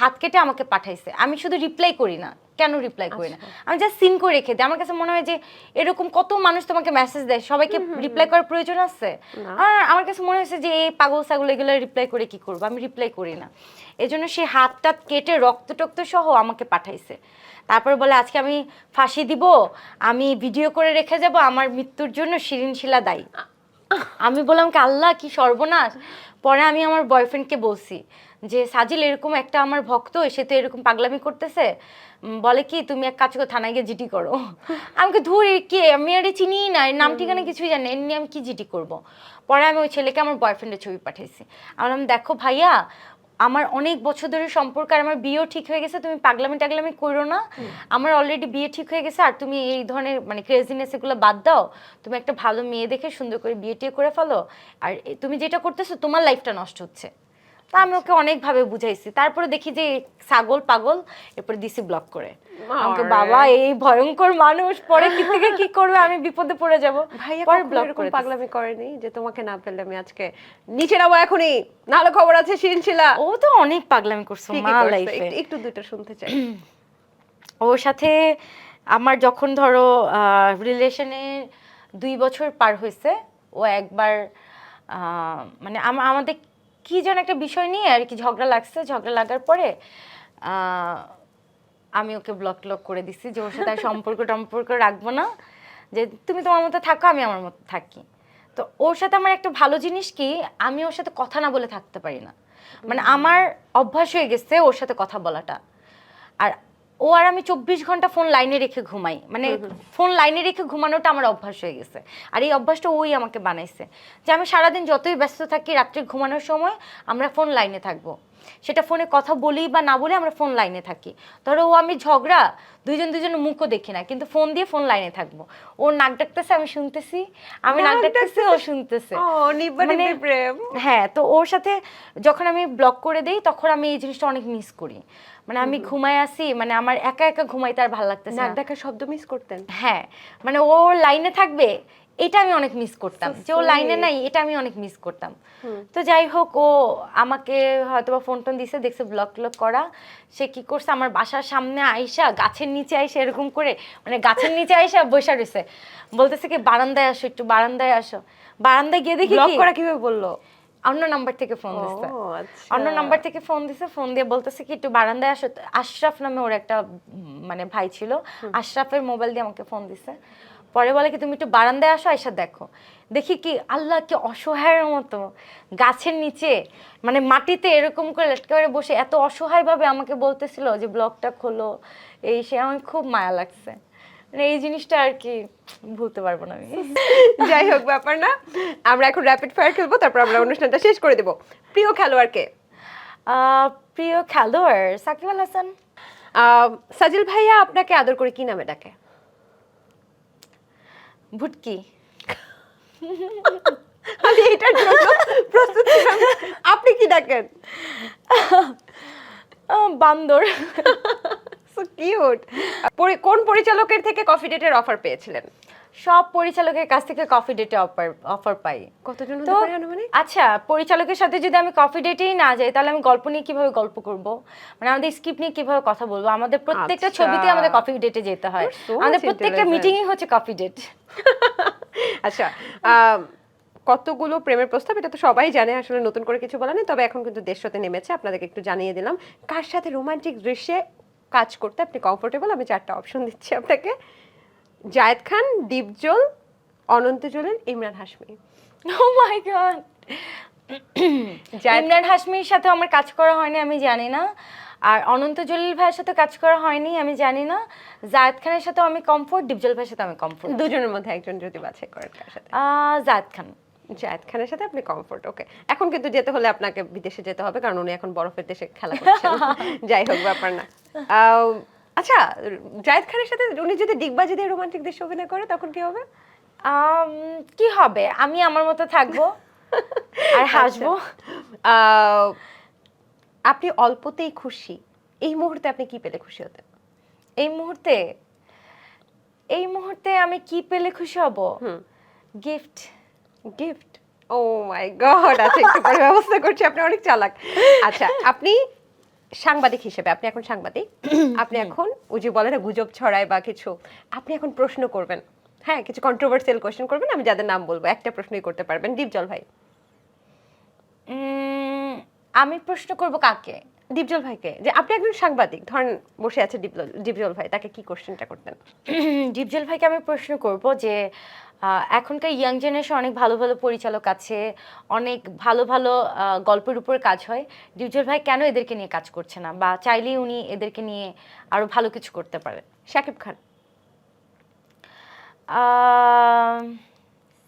B: হাত কেটে আমাকে পাঠাইছে। আমি শুধু রিপ্লাই করি না, কেন রিপ্লাই করি না, আমি জাস্ট সিন করে রেখে দিই। আমার কাছে মনে হয় যে এরকম কত মানুষ তোমাকে মেসেজ দেয়, সবাইকে রিপ্লাই করার প্রয়োজন আছে? আর আমার কাছে মনে হয়েছে যে এই পাগল ছাগল এগুলো রিপ্লাই করে কি করবো, আমি রিপ্লাই করি না। এই জন্য সে হাতটা কেটে রক্ত টক্ত সহ আমাকে পাঠাইছে। তারপর বলে আজকে আমি ফাঁসি দিব, আমি ভিডিও করে রেখে যাব, আমার মৃত্যুর জন্য শিরিন শিলা দায়ী। আমি বললাম কি আল্লাহ, কি সর্বনাশ। পরে আমি আমার বয়ফ্রেন্ডকে বলছি যে সাজিল এরকম একটা আমার ভক্ত, সে তো এরকম পাগলামি করতেছে, বলে কি তুমি এক কাজ করো, থানায় গিয়ে জিডি করো। আমাকে ধরে কে, আমি আর চিনি না, এর নাম ঠিকানা কিছুই জানি না, এমনি আমি কি জিডি করব। পরে আমি ওই ছেলেকে আমার বয়ফ্রেন্ডের ছবি পাঠাইছি। আমি বললাম দেখো ভাইয়া, আমার অনেক বছর ধরে সম্পর্ক, আর আমার বিয়েও ঠিক হয়ে গেছে, তুমি পাগলামি টাগলামি করো না, আমার অলরেডি বিয়ে ঠিক হয়ে গেছে, আর তুমি এই ধরনের মানে ক্রেজিনেস এগুলো বাদ দাও, তুমি একটা ভালো মেয়ে দেখে সুন্দর করে বিয়ে টিয়ে করে ফেলো, আর তুমি যেটা করতেছো তোমার লাইফটা নষ্ট হচ্ছে। তা আমি ওকে অনেকভাবে বুঝাইছি, তারপরে দেখি যে ছাগল পাগল, এরপরে দিছি ব্লক করে। আমাকে বাবা এই ভয়ঙ্কর মানুষ, পরে কি থেকে কি করবে, আমি বিপদে পড়ে যাব।
A: ভাইয়া
B: পরে
A: কখনো
B: ব্লক
A: এরকম
B: করে
A: পাগলামি করেনি যে তোমাকে না পেলে আমি আজকে নিচে নামো এখনই, নাহলে খবর আছে শিরিন শিলা?
B: ও তো অনেক পাগলামি করছে
A: কি কি
B: মা
A: করছে?
B: লাইফে।
A: একটু দুইটা শুনতে চাই।
B: ওর সাথে আমার যখন ধরো রিলেশনে 2 বছর পার হয়েছে, ও একবার মানে আমাদের কি যেন একটা বিষয় নিয়ে আর কি ঝগড়া লাগছে, ঝগড়া লাগার পরে আমি ওকে ব্লক টক করে দিছি যে ওর সাথে আর সম্পর্ক রাখবো না, যে তুমি তোমার মতো থাকো, আমি আমার মতো থাকি। তো ওর সাথে আমার একটা ভালো জিনিস কি, আমি ওর সাথে কথা না বলে থাকতে পারি না, মানে আমার অভ্যাস হয়ে গেছে ওর সাথে কথা বলাটা। আর ও আর আমি 24 ঘন্টা ফোন লাইনে রেখে ঘুমাই, মানে ফোন লাইনে রেখে ঘুমানোটা আমার অভ্যাস হয়ে গেছে। আর এই অভ্যাসটা ওই আমাকে বানাইছে, যে আমি সারাদিন যতই ব্যস্ত থাকি রাত্রে ঘুমানোর সময় আমরা ফোন লাইনে থাকবো, সেটা ফোনে কথা বলি বা না বলে আমরা ফোন লাইনে থাকি। ধরো ও আমি ঝগড়া, দুজনের মুখও দেখি না, কিন্তু ফোন দিয়ে ফোন লাইনে থাকবো। ওর নাক ডাকতেছে আমি শুনতেছি, আমি নাক ডাকতেছি ও শুনতেছে।
A: ও নিব্বা নিব্বি প্রেম।
B: হ্যাঁ, তো ওর সাথে যখন আমি ব্লক করে দেই তখন আমি এই জিনিসটা অনেক মিস করি। মানে আমি ঘুমায় আসি, মানে আমার একা একা ঘুমাইতে আর ভালো লাগতেছে
A: নাক
B: না।
A: ডাকার শব্দ মিস করতেন?
B: হ্যাঁ, মানে ও লাইনে থাকবে এটা আমি অনেক মিস করতাম, যে ও লাইনে নাই এটা আমি অনেক মিস করতাম। তো যাই হোক, ও আমাকে হয়তো বা ফোন টোন দিছে, দেখছে ব্লক টলক করা, সে কি করছে আমার বাসার সামনে আইসা গাছের নিচে আইসা এরকম করে, মানে গাছের নিচে আইসা বসে রয়েছে, বলতেছে কি বারান্দায় আসো, একটু বারান্দায় আসো। বারান্দায় গিয়ে দেখি
A: ব্লক
B: কি
A: করা কিভাবে বললো?
B: অন্য নাম্বার থেকে ফোন দিচ্ছে।
A: আচ্ছা।
B: অন্য নাম্বার থেকে ফোন দিছে, ফোন দিয়ে বলতেছে কি একটু বারান্দায় আসো। আশরাফ নামে ওর একটা মানে ভাই ছিল, আশরাফের মোবাইল দিয়ে আমাকে ফোন দিছে। পরে বলে কি তুমি একটু বারান্দায় আসো, এসে দেখো। দেখি কি আল্লাহ, কি অসহায়ের মতো গাছের নিচে, মানে মাটিতে এরকম করে একেবারে বসে এত অসহায়ভাবে আমাকে বলতেছিল যে ব্লগটা খোলো, এই সে, আমার খুব মায়া লাগছে। মানে এই জিনিসটা আর কি ভুলতে পারবো না আমি।
A: যাই হোক, ব্যাপার না। আমরা এখন র্যাপিড ফায়ার খেলবো, তারপর আমরা অনুষ্ঠানটা শেষ করে দেব। প্রিয় খেলোয়াড়কে?
B: প্রিয় খেলোয়াড় সাকিব আল হাসান।
A: সাজিল ভাইয়া আপনাকে আদর করে কি নামে ডাকে?
B: ভুটকি।
A: আমি এটার জন্য প্রস্তুত ছিলাম। আপনি কি ডাকেন?
B: বান্দর।
A: So cute. কোন পরিচালকের থেকে কফি ডেটের অফার পেয়েছিলেন?
B: সব পরিচালকের কাছ থেকে কফি ডেটে অফার পাই।
A: কতজন
B: তো
A: হতে পারে আনুমানিক?
B: আচ্ছা, পরিচালকের সাথে যদি আমি কফি ডেটেই না যাই তাহলে আমি গল্প নিয়ে কিভাবে গল্প করব, মানে আমাদের স্ক্রিপ্ট নিয়ে কিভাবে কথা বলবো? আমাদের প্রত্যেকটা
A: আচ্ছা।
B: ছবিতে আমাদের কফি ডেটে যেতে হয়,
A: so
B: আমাদের
A: much
B: প্রত্যেকটা
A: intelligent.
B: মিটিংই হচ্ছে কফি ডেট।
A: আচ্ছা, কতগুলো প্রেমের প্রস্তাব, এটা তো সবাই জানে, আসলে নতুন করে কিছু বলা নেই। তবে এখন কিন্তু দেশতে নেমেছে, আপনাদেরকে একটু জানিয়ে দিলাম কার সাথে রোমান্টিক দৃশ্যে কাজ করতে আপনি কমফোর্টেবল। আমি 4টা অপশন দিচ্ছি আপনাকে: জায়েদ খান, দীপজল, অনন্ত জলিল, ইমরান হাশমি।
B: ও মাই গড। ইমরান হাশমির সাথে আমার কাজ করা হয়নি, আমি জানি না। আর অনন্ত জলিল ভাইয়ের সাথে কাজ করা হয়নি, আমি জানি না। জায়েদ খানের সাথে আমি কমফোর্ট, দীপজল ভাইয়ের সাথে আমি কমফোর্ট।
A: দুজনের মধ্যে একজন যদি বাছাই করেন, কার সাথে?
B: জায়েদ খান।
A: জায়েদ খানের সাথে আপনি কমফোর্ট। ওকে, এখন কিন্তু যেতে হলে আপনাকে বিদেশে যেতে হবে, কারণ উনি এখন বরফের দেশে খেলা করছেন। যাই হোক, ব্যাপার না। আচ্ছা, জায়েদ খানের সাথে উনি যদি ডিগবাজি দিয়ে রোমান্টিক দৃশ্য অভিনয় করে তখন কি হবে?
B: কি হবে, আমি আমার মতো থাকবো আর হাসবো।
A: আপনি অল্পতেই খুশি, এই মুহূর্তে আপনি কি পেলে খুশি হতেন?
B: এই মুহূর্তে আমি কি পেলে খুশি হব? গিফট।
A: গিফট? ও মাই গড। আচ্ছা, একটু পরে ব্যবস্থা করছি, আপনি অনেক চালাক। আচ্ছা, আপনি সাংবাদিক হিসেবে, আপনি এখন সাংবাদিক, আপনি এখন ওই যে বলে না গুজব ছড়ায় বা কিছু, আপনি এখন প্রশ্ন করবেন, হ্যাঁ, কিছু কন্ট্রোভার্সিয়াল কোশ্চেন করবেন, আমি যাদের নাম বলবো একটা প্রশ্নই করতে পারবেন। দীপজল ভাই।
B: আমি প্রশ্ন করব কাকে?
A: দীপজল ভাইকে। যে আপনি একজন সাংবাদিক, ধরেন বসে আছে দীপজল ভাই, তাকে কি কোশ্চেনটা করতেন?
B: দীপজল ভাইকে আমি প্রশ্ন করব যে এখনকার ইয়াং জেনারেশন অনেক ভালো ভালো পরিচালক আছে, অনেক ভালো ভালো গল্পের উপর কাজ হয়, দীপজল ভাই কেন এদেরকে নিয়ে কাজ করছে না, বা চাইলেই উনি এদেরকে নিয়ে আরো ভালো কিছু করতে পারে?
A: শাকিব খান।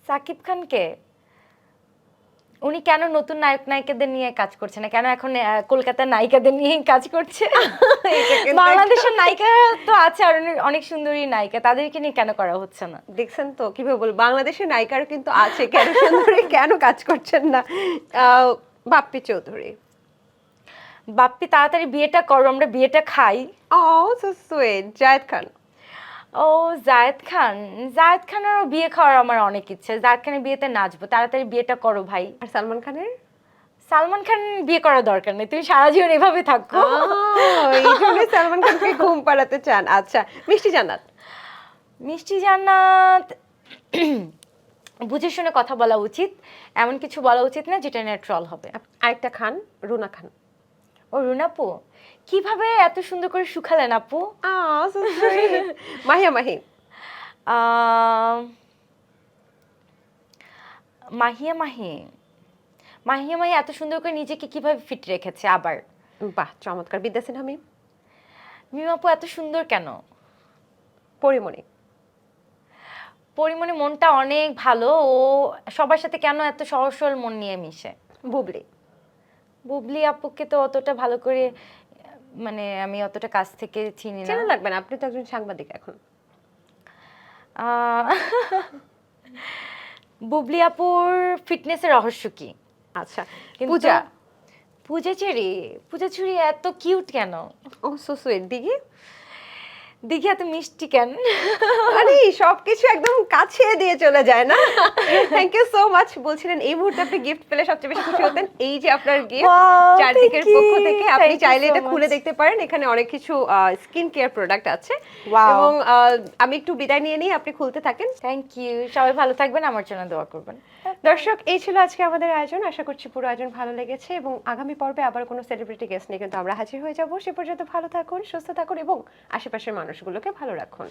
B: সাকিব খানকে উনি কেন নতুন নায়ক নায়িকাদের নিয়ে কাজ করছে না, কেন এখন কলকাতার নায়িকাদের নিয়ে কাজ করছে? বাংলাদেশের নায়িকা তো আছে আর অনেক সুন্দরী নায়িকা, তাদেরকে নিয়ে কেন করা হচ্ছে না?
A: দেখছেন তো কিভাবে বল, বাংলাদেশের নায়িকারও কিন্তু আছে, কেন সুন্দরী কেন কাজ করছেন না? বাপ্পি চৌধুরী।
B: বাপ্পি তাড়াতাড়ি বিয়েটা করো, আমরা বিয়েটা খাই।
A: ও সো সুইট। জায়েদ খান।
B: ও জায়েদ খানেরও বিয়ে খাওয়ার আমার অনেক ইচ্ছে, জায়েদ খানের বিয়েতে নাচবো, তাড়াতাড়ি বিয়েটা করো ভাই।
A: আর সালমান খানের?
B: সালমান খান বিয়ে করার দরকার নেই, তুমি সারা জীবন এভাবে থাকো।
A: এই জন্য সালমান খানকে ঘুম পাড়াতে চান। আচ্ছা, মিষ্টি জান্নাত।
B: মিষ্টি জান্নাত বুঝে শুনে কথা বলা উচিত, এমন কিছু বলা উচিত না যেটা নিয়ে ট্রল হবে।
A: আরেকটা খান, রুনা খান।
B: ও রুনাপু, কিভাবে এত সুন্দর করে শুকালেন আপু?
A: so sweet. মাহিয়া মাহি।
B: মাহিয়া মাহি এত সুন্দর করে নিজেকে কিভাবে ফিট রেখেছে আবার।
A: বাহ, চমৎকার। বিদ্যা সিনহা মিম।
B: মিমাপু এত সুন্দর কেন?
A: পরিমণি।
B: পরিমণি মনটা অনেক ভালো, ও সবার সাথে কেন এত সহজ সরল মন নিয়ে মিশে।
A: বুবলি।
B: বুবলি আপুকে তো অতটা ভালো করে মানে আমি অতটা কাছ থেকে চিনি না।
A: চেনা লাগবে না, আপনি তো একজন সাংবাদিক এখন।
B: আহ, বুবলি আপুর ফিটনেসের রহস্য কি?
A: আচ্ছা,
B: কিন্তু
A: পূজা।
B: পূজা চুরি এত কিউট কেন?
A: ও সো সুইট। দিঘি।
B: দেখি এত মিষ্টি কেন?
A: মানে সবকিছু একদম কাছে দিয়ে চলে যায় না। Thank you so much. বলছিলেন এই মুহূর্তে আপনি গিফট পেলে সবচেয়ে বেশি খুশি হতেন। এই যে আপনার গিফট
B: Wow,
A: চারদিকের
B: thank
A: পক্ষ
B: you,
A: থেকে, আপনি
B: thank you
A: চাইলে
B: so
A: এটা খুলে
B: much.
A: দেখতে পারেন। এখানে অনেক কিছু স্কিন কেয়ার প্রোডাক্ট আছে।
B: Wow.
A: এবং আমি একটু বিদায় নিয়ে নিই, আপনি খুলতে থাকেন।
B: থ্যাংক ইউ, সবাই ভালো থাকবেন, আমার জন্য দোয়া করবেন।
A: দর্শক, এই ছিল আজকে আমাদের আয়োজন। আশা করছি পুরো আয়োজন ভালো লেগেছে এবং আগামী পর্বে আবার কোনো সেলিব্রিটি গেস্ট নিয়ে কিন্তু আমরা হাজির হয়ে যাব। সে পর্যন্ত ভালো থাকুন, সুস্থ থাকুন এবং আশেপাশের মানুষগুলোকে ভালো রাখুন।